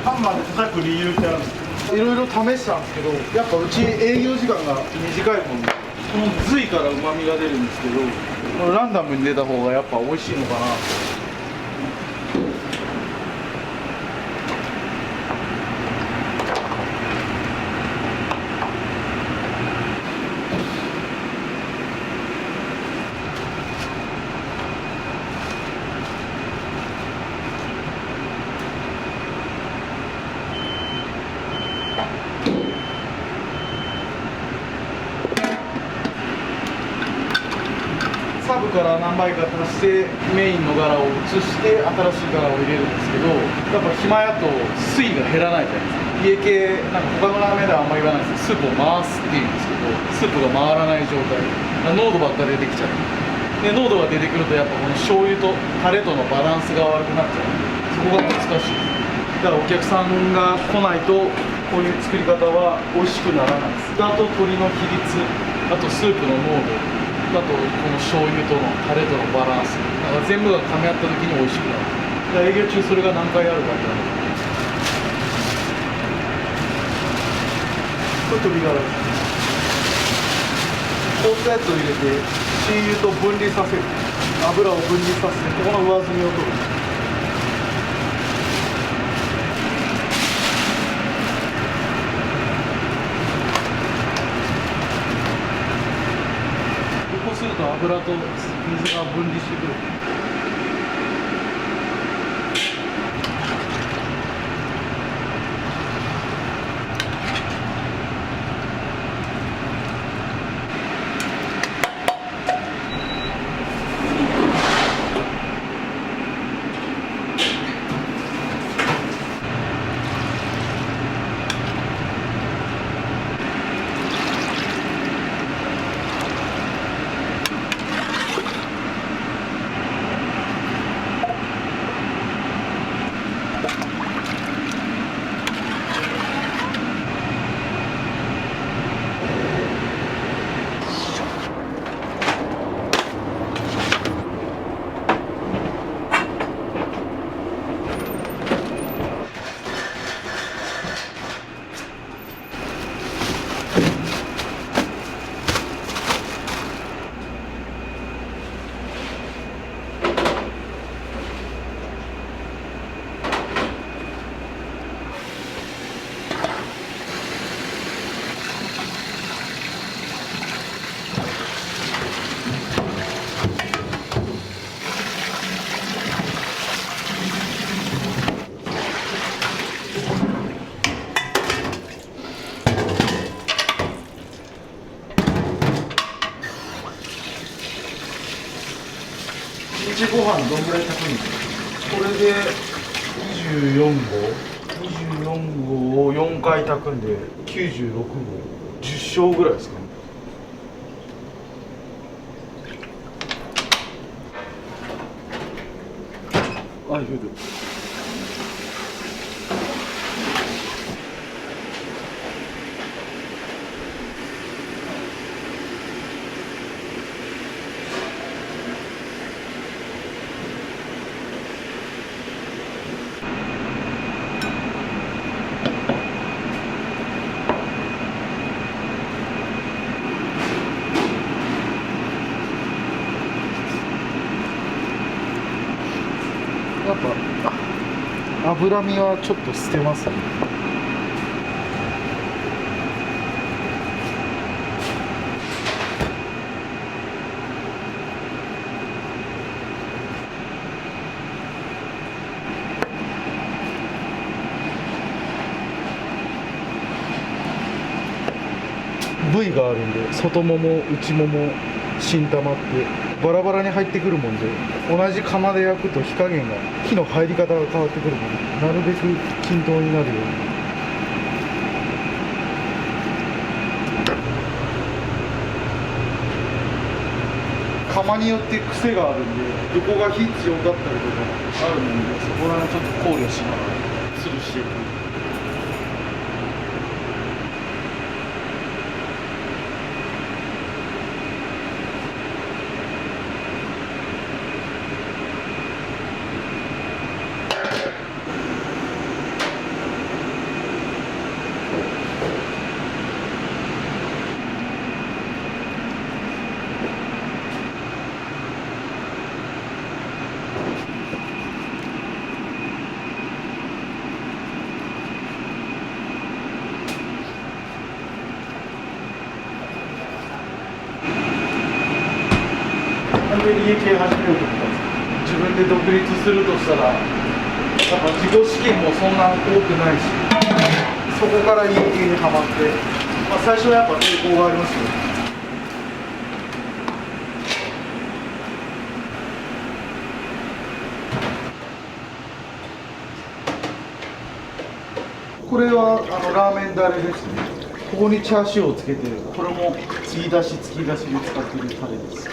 ハンマーで叩く理由ってあるんですか？いろいろ試したんですけど、やっぱうち営業時間が短いもんで、この髄からうまみが出るんですけど、これランダムに出た方がやっぱ美味しいのかな。サブから何倍か足してメインの柄を移して新しい柄を入れるんですけど、やっぱ暇やと水が減らないじゃないですか。家系なんか他のラーメンではあんまり言わないですけど、スープを回すっていうんですけど、スープが回らない状態、濃度ばっか出てきちゃう。で濃度が出てくるとやっぱこの醤油とタレとのバランスが悪くなっちゃう、そこが難しい。だからお客さんが来ないとこういう作り方は美味しくならないです。あと鶏の比率、あとスープの濃度、あとこの醤油とのタレとのバランス、だから全部が噛み合った時に美味しくなる。だから営業中それが何回あるかってなる。これ鶏ガラです。凍ったやつを入れて鶏油と分離させる、油を分離させてここの上澄みを取る。こうすると油と水が分離してくる。1日ご飯どんぐらい炊くんですか？これで24合を4回炊くんで96合、10升ぐらいですかね。あ、いる。やっぱ脂身はちょっと捨てますね。部位があるんで、外もも、内もも、新玉ってバラバラに入ってくるもんで、同じ釜で焼くと火加減が、火の入り方が変わってくるもんで、なるべく均等になるように。釜によって癖があるんで、どこが火強かったりとかあるもんで、そこら辺ちょっと考慮しながら潰していく。なんで家系始めようと思ったんですか？自分で独立するとしたら、やっぱ自己資金もそんな多くないし、そこから家系にはまって、最初はやっぱ抵抗がありますよね。これはラーメンだれですね。ここにチャーシューをつけて、これも継ぎ出し継ぎ出しで使っているタレです。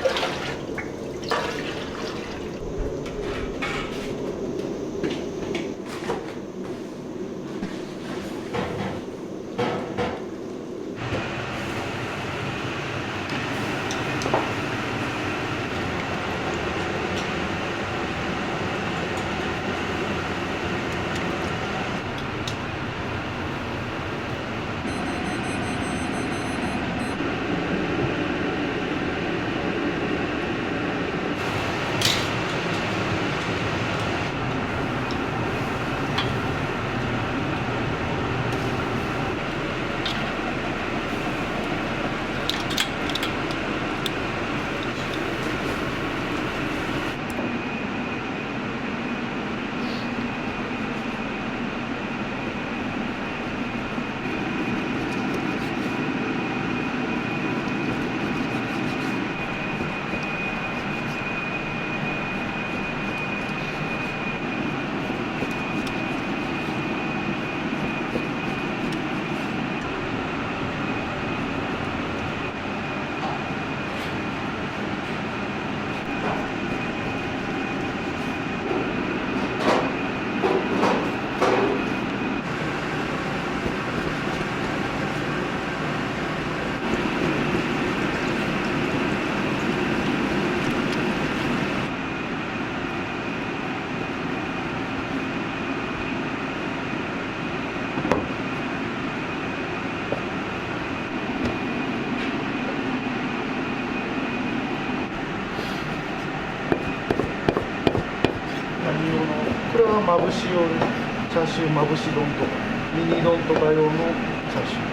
用のこれはまぶし用です。チャーシューまぶし丼とかミニ丼とか用のチャーシュー。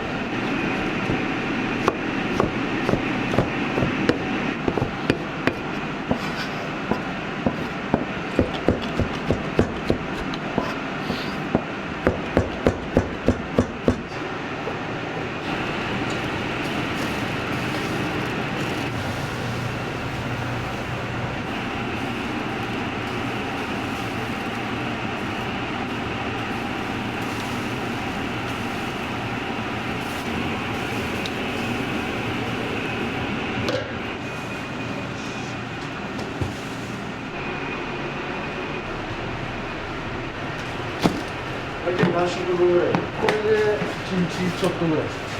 大体何食分ぐらい？これで1日ちょっとぐらいです。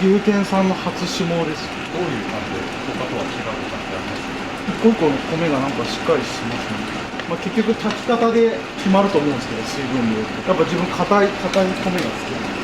牛天さんの初霜です。どういう感じで他とは違うとかってありますか？一個一個の米がなんかしっかりしてますね。まあ、結局炊き方で決まると思うんですけど、水分量ってやっぱ自分硬い米が好きなんで。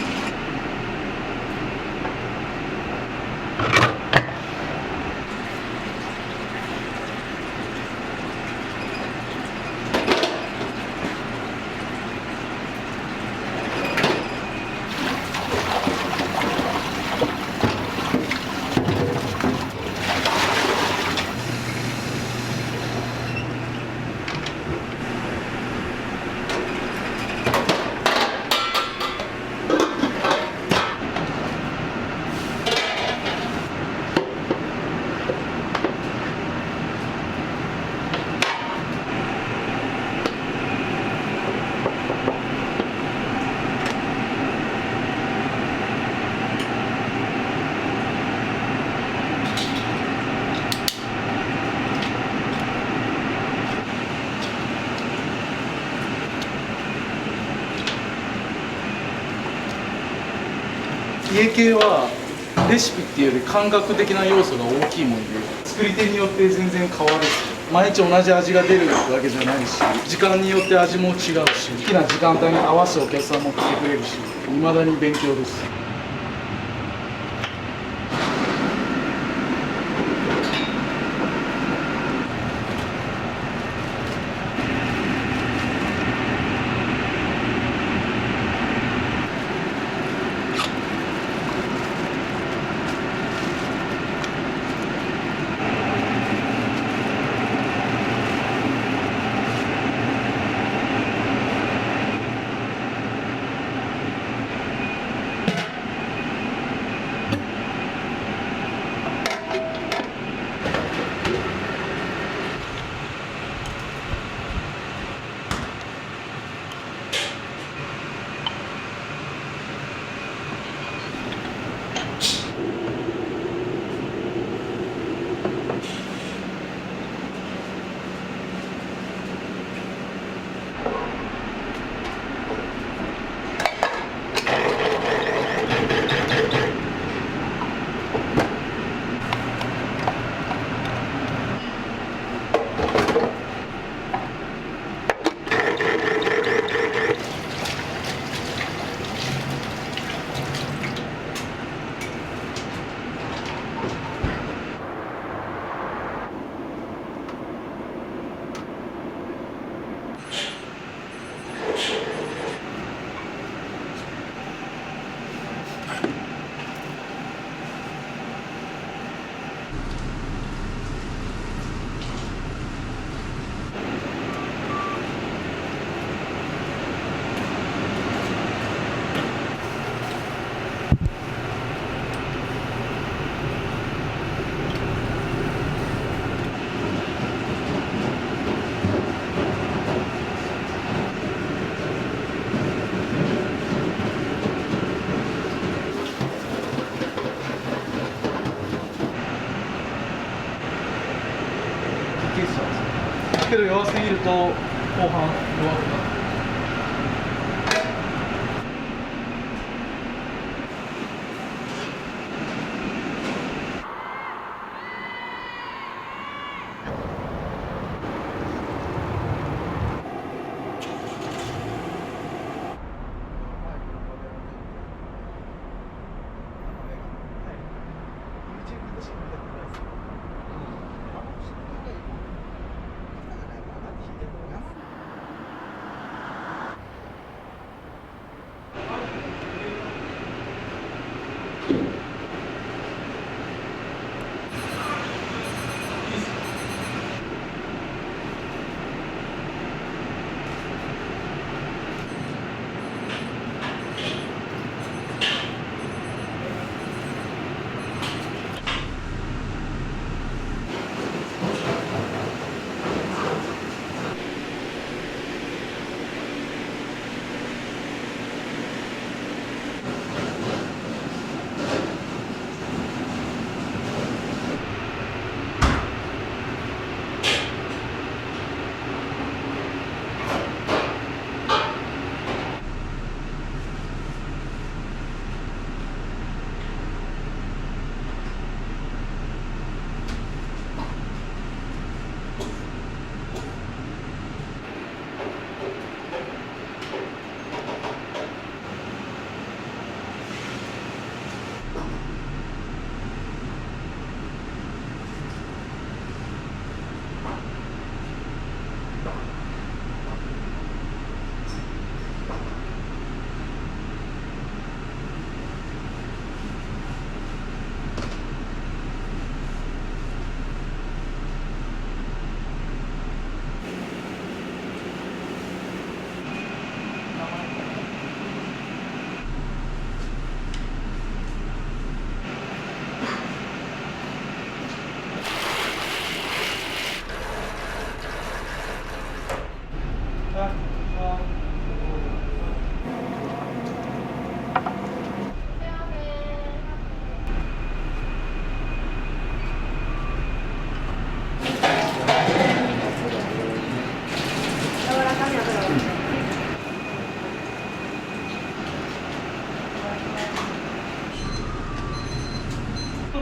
家系はレシピっていうより感覚的な要素が大きいもんで、作り手によって全然変わるし、毎日同じ味が出るわけじゃないし、時間によって味も違うし、好きな時間帯に合わせてお客さんも来てくれるし、未だに勉強です。けど弱すぎると後半弱くなる。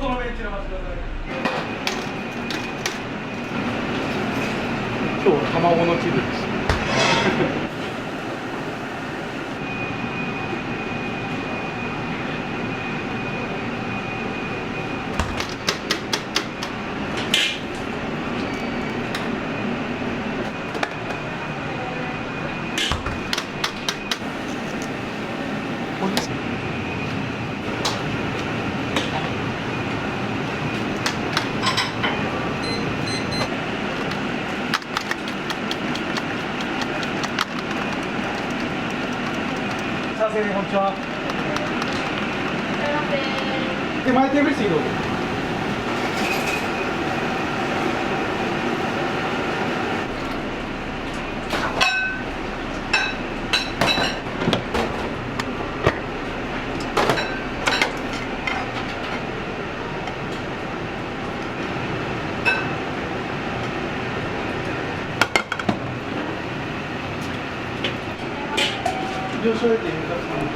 このベンチの待ちください。今日卵のチルでした。こんにちは。で、前テーブル席どうぞ。上昇でてみた感じ。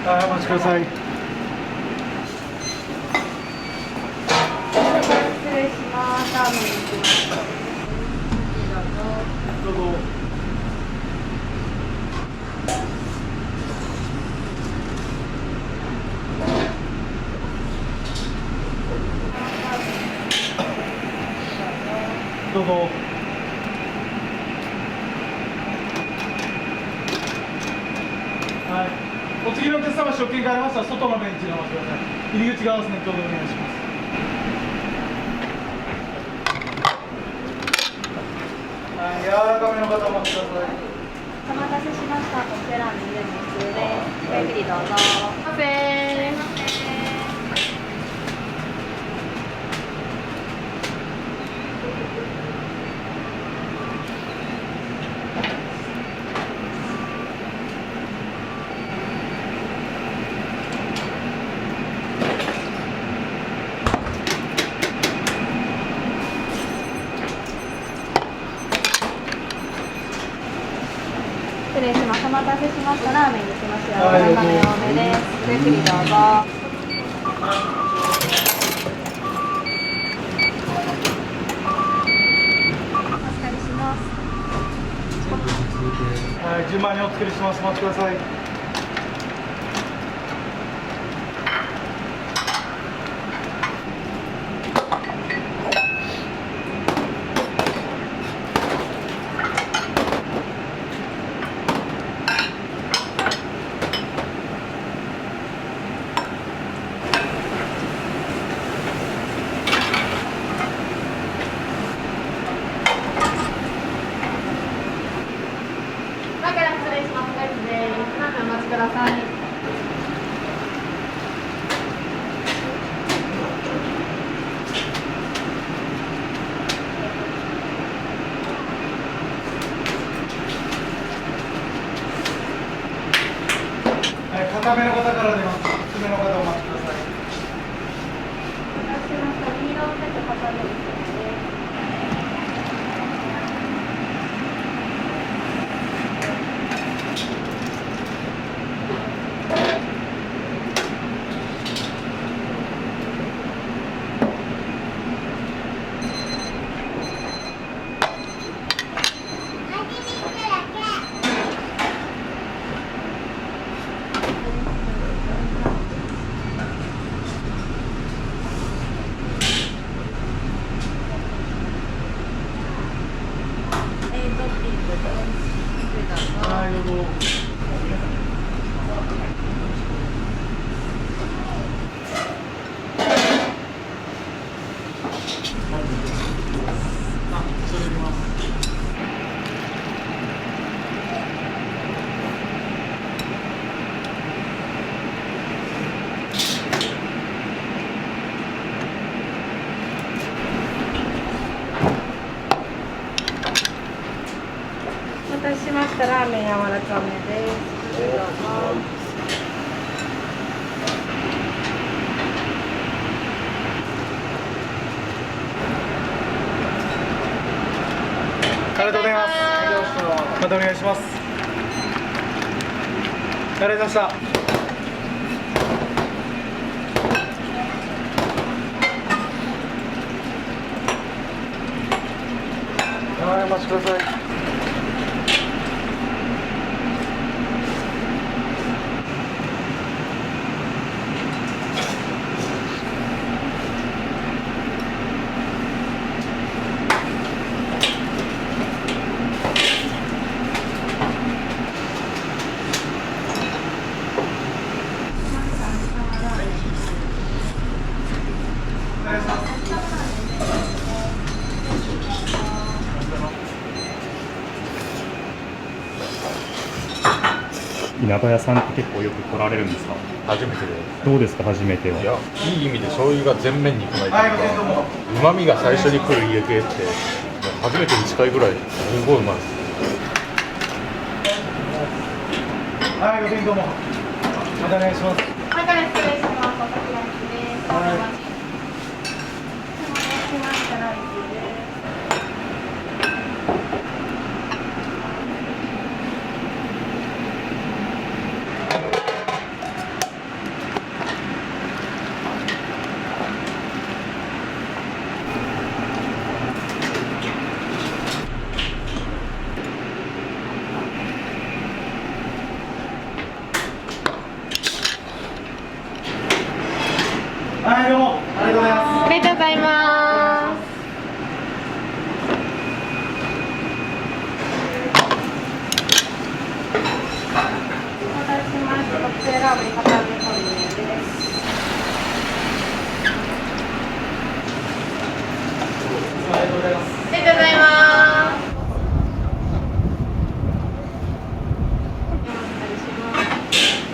はい、お待ちください。失礼します。ラーメン行きます。どうぞ。どうぞ。はい。お次のお客様、食券がありましたら、外のベンチにお待ちください。入り口側ですね、ちょうどお願いします。はい、柔らかめの方お待ちください。お待たせしました。こちらに入れますです。ごゆっくりどうぞ。カフェ。失礼します。お待たせしました。ラーメンにしますよ。はい、おめ多めです。ごゆっくりどうぞ。お預かりします。はい、順番にお作りします。お待ちください。前から失礼します。ガイズです。ラーメンお待ちください。はい、固めの方から出ます。薄めの方お待ちください。お待たせしました。黄色をセット固めですね。はい、どうぞ。待たせしました。ラーメン柔らかめです。どうぞ。ありがとうございます。またお願いします。ありがとうございました。はい、お待ちください。稲葉屋さんって結構よく来られるんですか？初めてで。どうですか、初めては。いや、いい意味で醤油が全面に来ないというか、うまみが最初に来る家系って初めてに近いぐらいすごいうまいです。はい、ごきげんどうも。またお願いします。前から失礼します。お先です。お待ち。お待たせしました。ライスです。はい、どうも。ありがとうございます。ありがとうございます。お待たせしました。特製ラーメン片揚げトリュフです。ありがとうございます。ありがとうございます。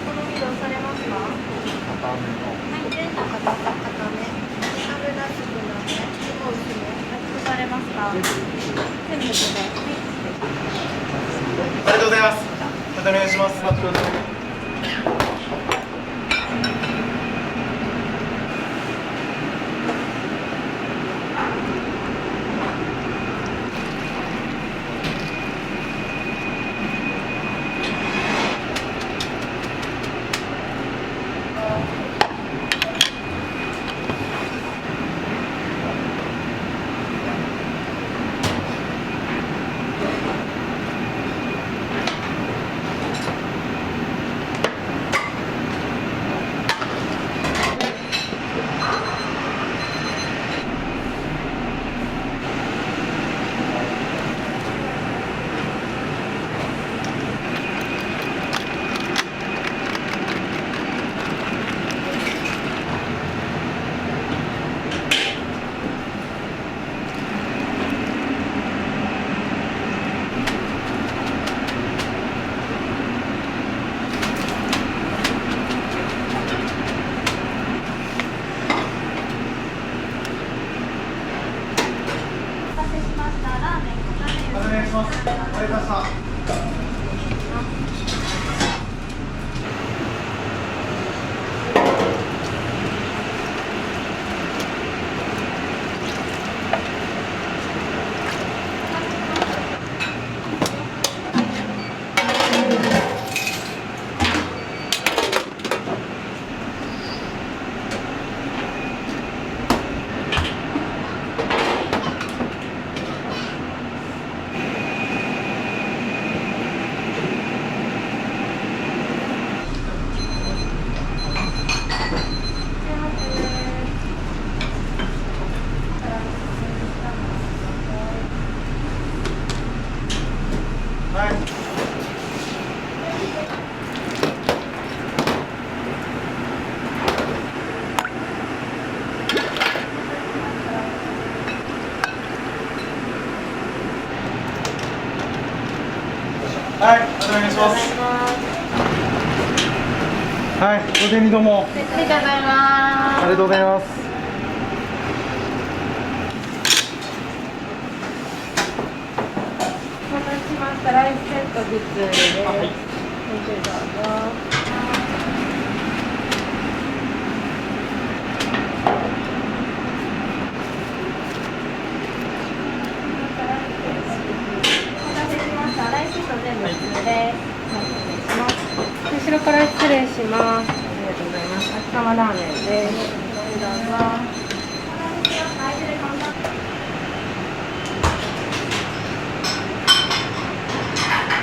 このミドされますか？はい、全部固め。油少なめ、肝薄め、熱くされますか？全部で。ありがとうございます。またお願いします。待ってください。はい、お願いします。はい、ごきげんどうも。ありがとうございます。ありがとうございます。お待たせしまましたライスセットグッズです。はい、どうぞ。ライスセット全部普通です。後ろから失礼します。ありがとうございます。秋玉ラーメンです。どうぞ。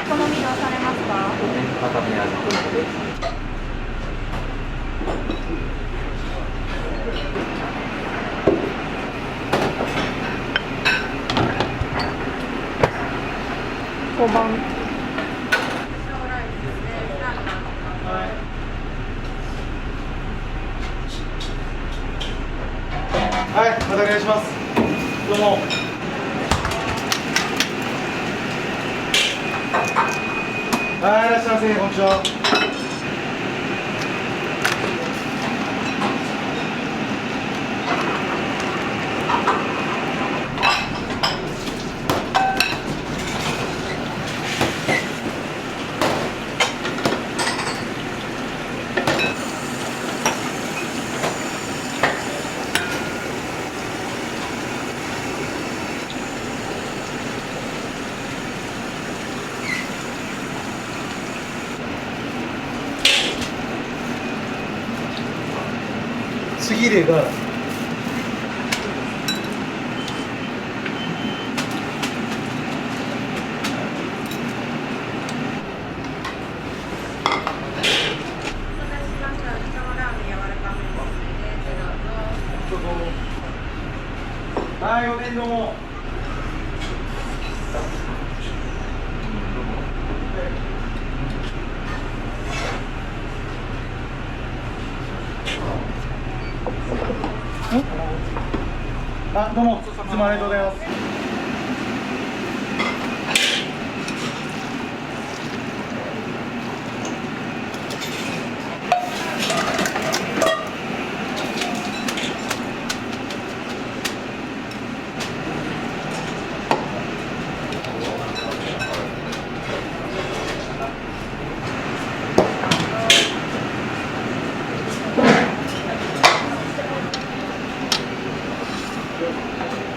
好みどうされますか？固め味です。5番。はい、またお願いします。どうも。はい、いらっしゃいませ。こんにちは。次でがはい、おでんどうも。あ、どうも、いつもありがとうございます。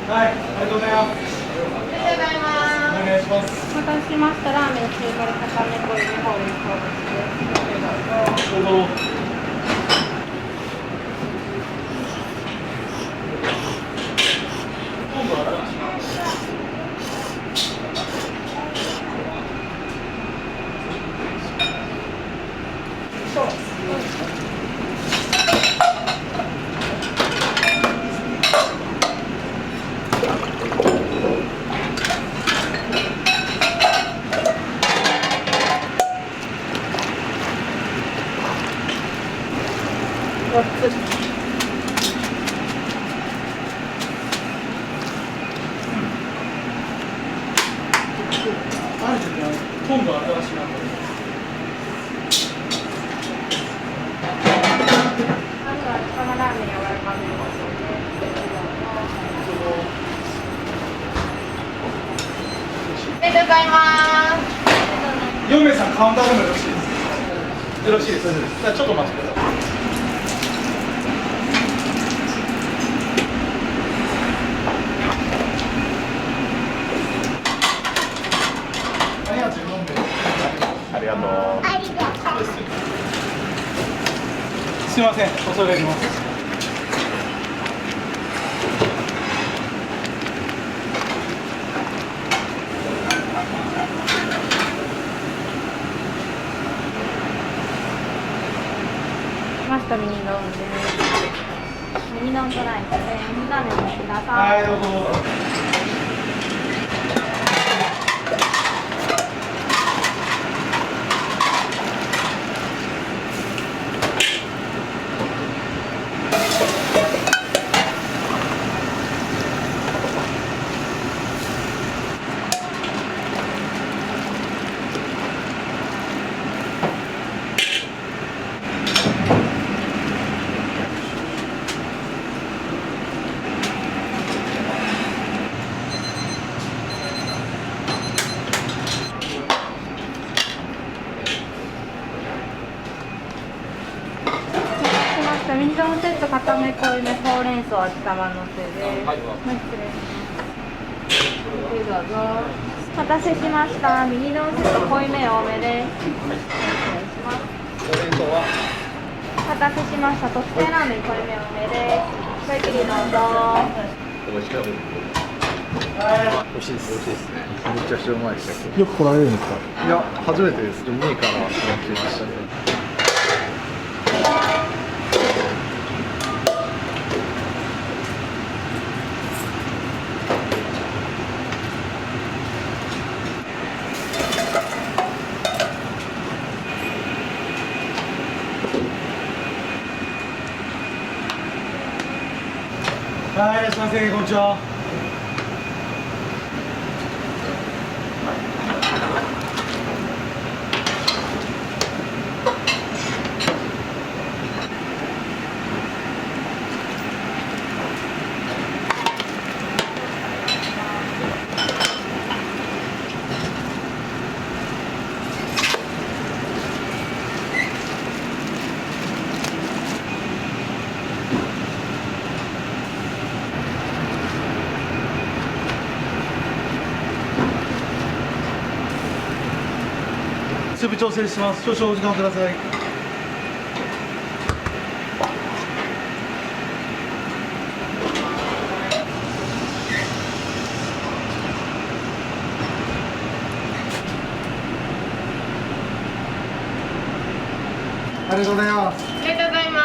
はい、ありがとうございます。ありがとうございます。お願いします。お待たせしました。ラーメン中華で固めこ入れホールです。どうぞ。今度は今度は新しいなと思います。まずは玉ラーメン柔らかめです。ありがとうございます。4名さんカウンターでもよろしいですか？よろしいです。じゃあちょっとお待ちください。ありがとう。すみません、お急ぎします。マスターミニ丼です。ミニ丼とライスで、水ラーメンもください。はい、どうぞ。ょっと固め濃いめほうれん草味玉のせで、失礼します。どうぞ。お待たせしました。右のセット濃いめ多めです。失礼します。ほうれん草はお待たせしました。特製ラーメン濃いめ多めです。ごゆっくりどうぞ。美味しかった。美味しいです。美味しいですね。めっちゃくちゃうまいです。よく来られるんですか？いや、初めてです。2位から来ましたね。はい、いらっしゃいませ。こんにちは。スープ調整します。少々お時間ください。ありがとうございます。ありがとうございます。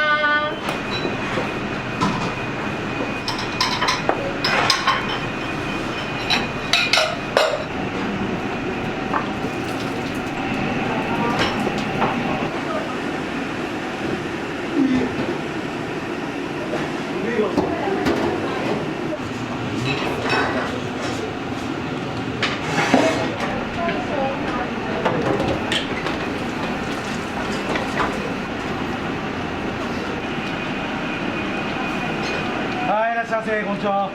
はい、いらっしゃいませ。こんにちは。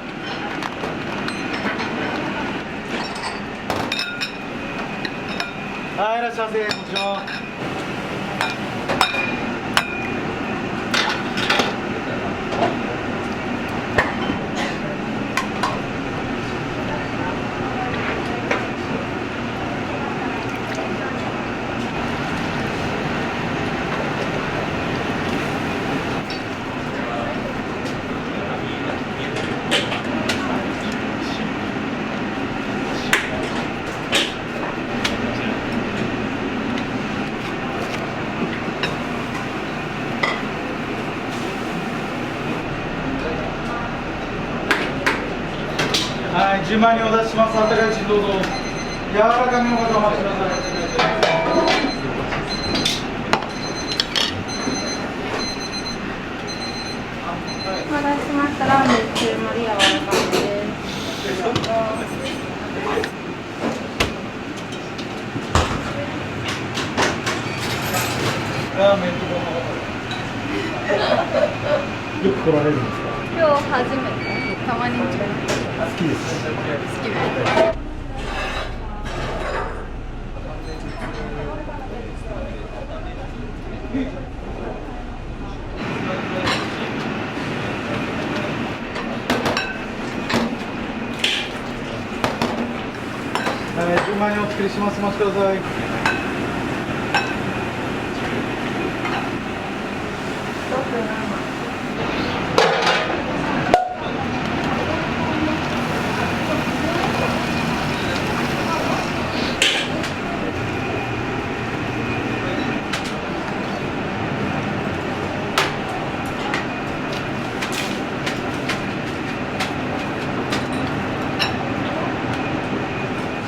はい、いらっしゃいませ。こんにちは。はい、順番にお出しします。温かいうちにどうぞ。柔らかめの方お待ちください。お待たせしました。ラーメン中盛り柔らかめです。ラーメンとご飯よく来られるんですか？今日初めて。たまに来る。好きです。好きです。順番にお作りします。お待ちください。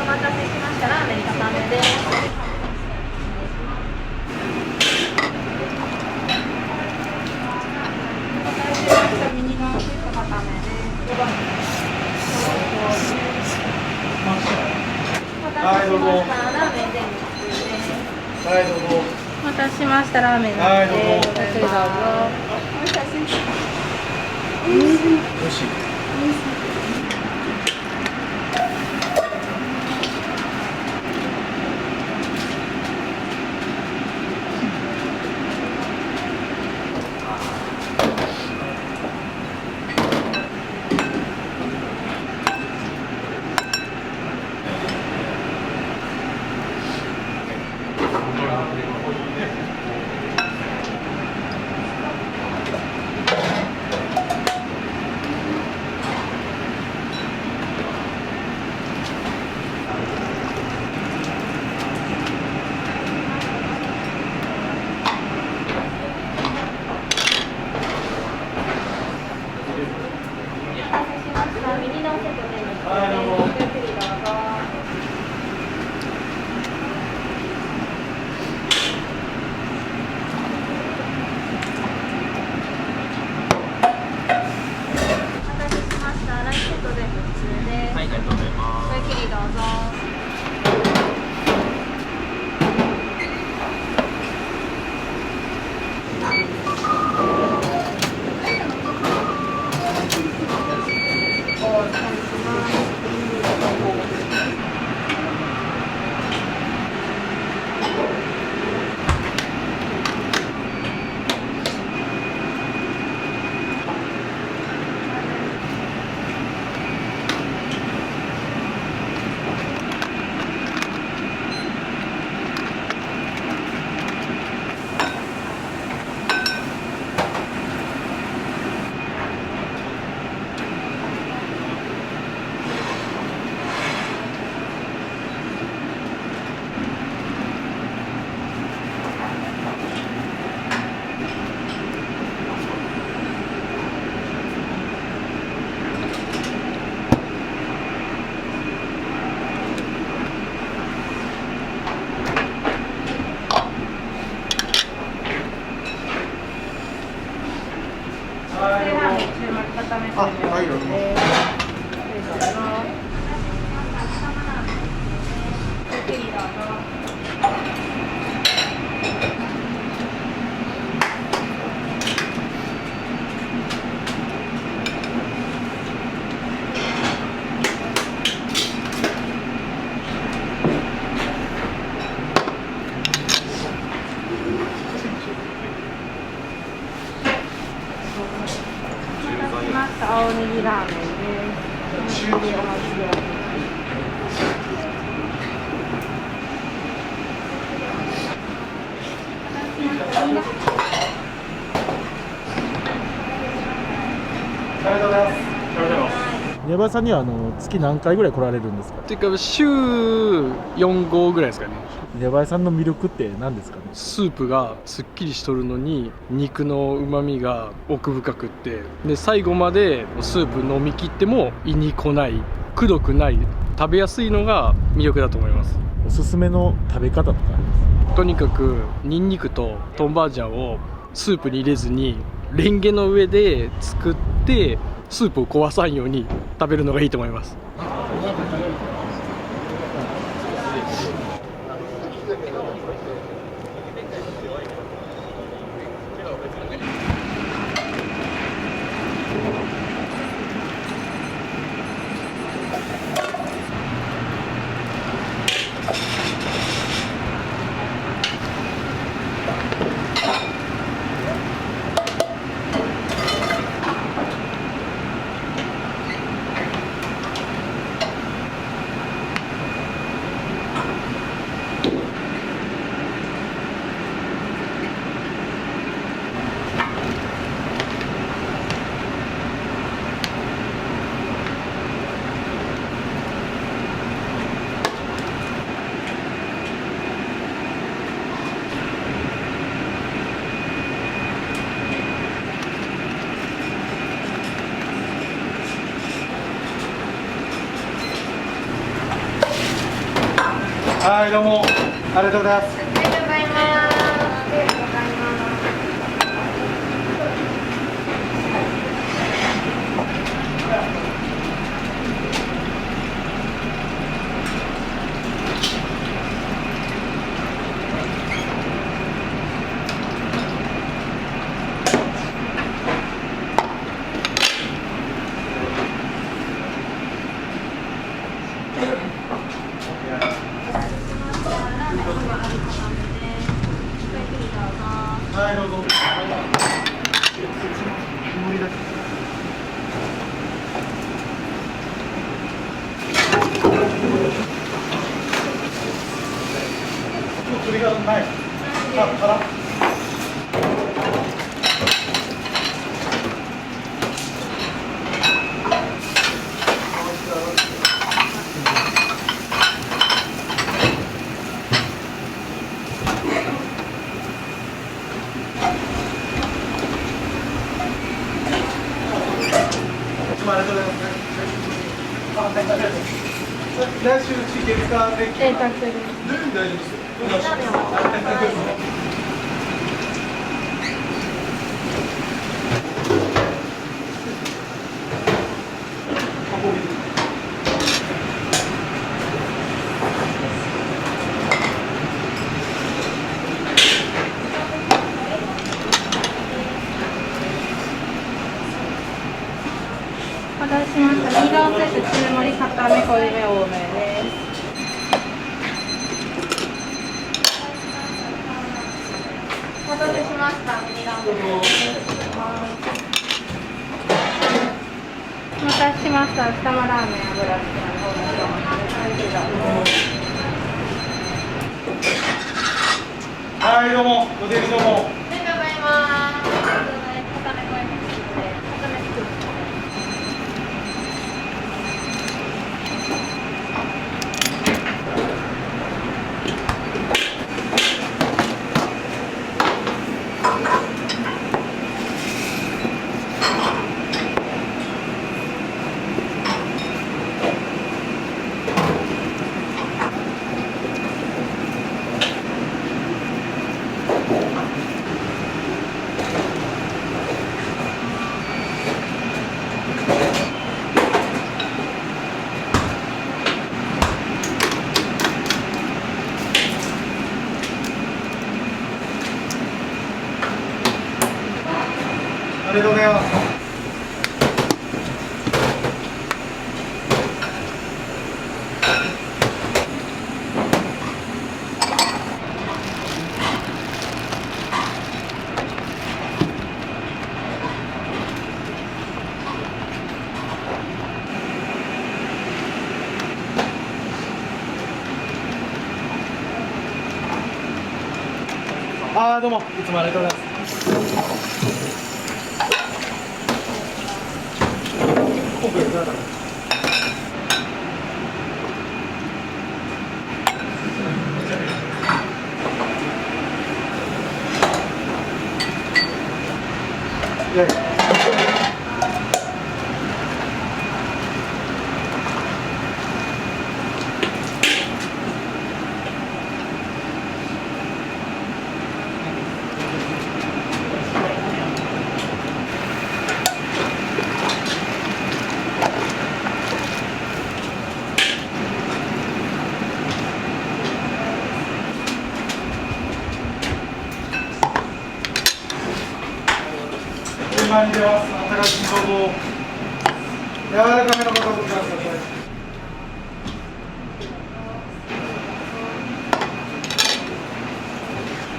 お待たせしました。ラーメン固めです。ミニノンスープ固めです。はいどうぞ。ラーメン全部です。はいどうぞ。お待たせしました。ラーメンはいどうぞ。どうぞ。美味しい。青ネギラーメンです。ありがとうございます。宮林さんには月何回ぐらい来られるんですか？っていうか週4、5ぐらいですかね。宮林さんの魅力って何ですかね？スープがすっきりしとるのに肉のうまみが奥深くって、で最後までスープ飲み切っても胃に来ない、くどくない、食べやすいのが魅力だと思います。おすすめの食べ方とかありますか？とにかくニンニクとトンバージャンをスープに入れずにレンゲの上で作ってスープを壊さんように食べるのがいいと思います。はい、どうもありがとうございます。ありがとうございます。ありがとうございます。はい、どうぞ。首がない。あ、辛。ありがとうございます。来週月火できます。大丈夫です。固め濃いめ多めです。お待たせしました。ミニラーメンです。お待たせしました。下間ラーメン油付きの方のはいどうもご提供どうも。ありがとうございます。固め濃いめですので、固め作ってありがとうございます。どうもいつもありがとうございます。前に出ます。あったかい心臓と柔らかめの方をください。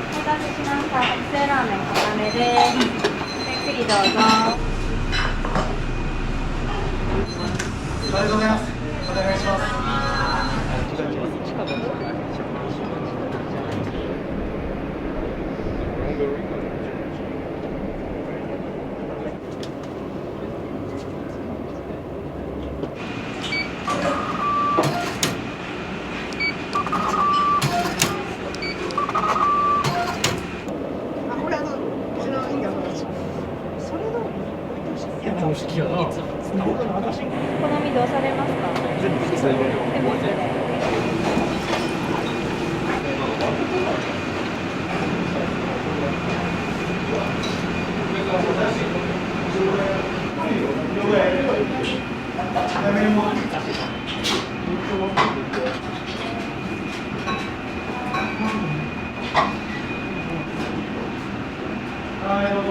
お待たせしました。特製ラーメン固めです。ゆっくりどうぞ。ありがとうございます。お願いします。好みどうされますか？全部失礼。はいどうぞ。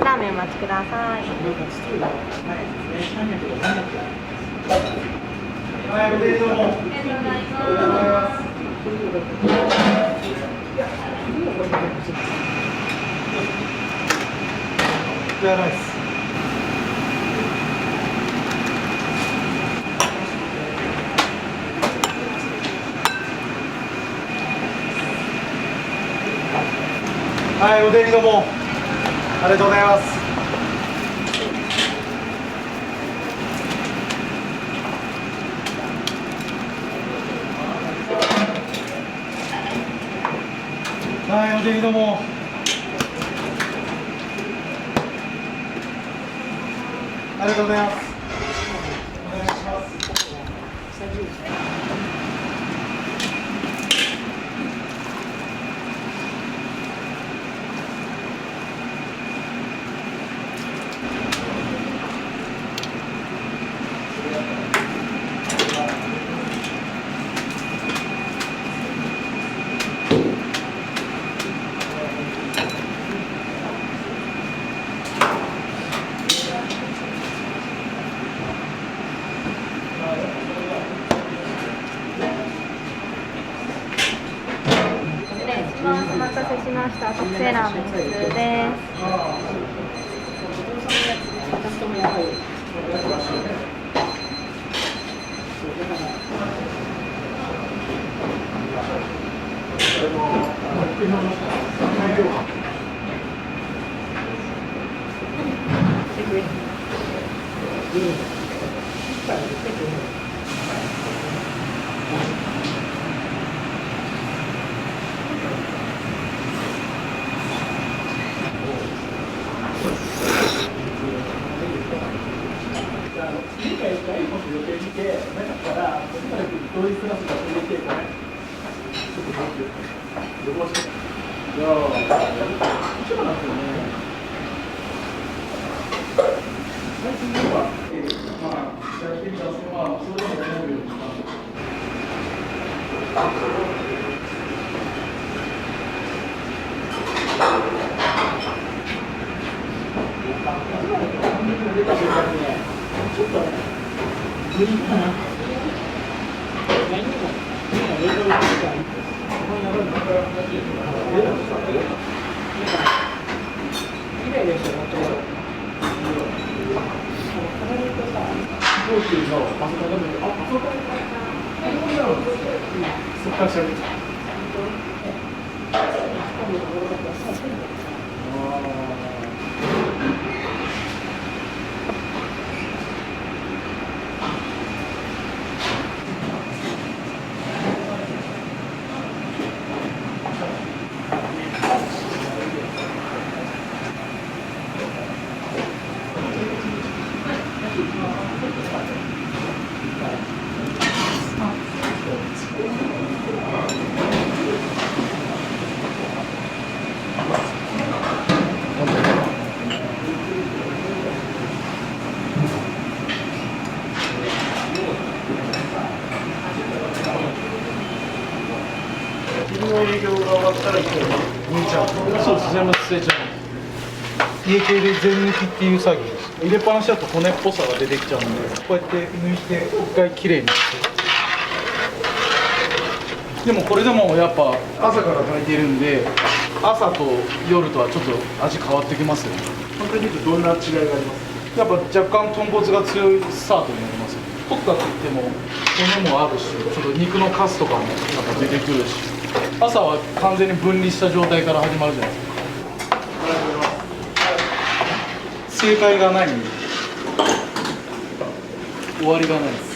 ラーメンお待ちください。はい、ご提供どうも。ありがとうございます。じゃあライス。はい、おでりどうも。ありがとうございます。はい、おでりどうも。ありがとうございます。お願いします。お待たせしました。特製ラーメン2です。そうです、全部捨てちゃう。家系で全抜きっていう作業です。入れっぱなしだと骨っぽさが出てきちゃうんで、こうやって抜いて一回きれいにして。でもこれでもやっぱ朝から炊いてるんで、朝と夜とはちょっと味変わってきますよね。本当に言うとどんな違いがあります？やっぱ若干豚骨が強いスタートになります。特化って言っても骨もあるし、ちょっと肉のカスとかもやっぱ出てくるし、朝は完全に分離した状態から始まるじゃないですか。正解がないんで終わりがないです。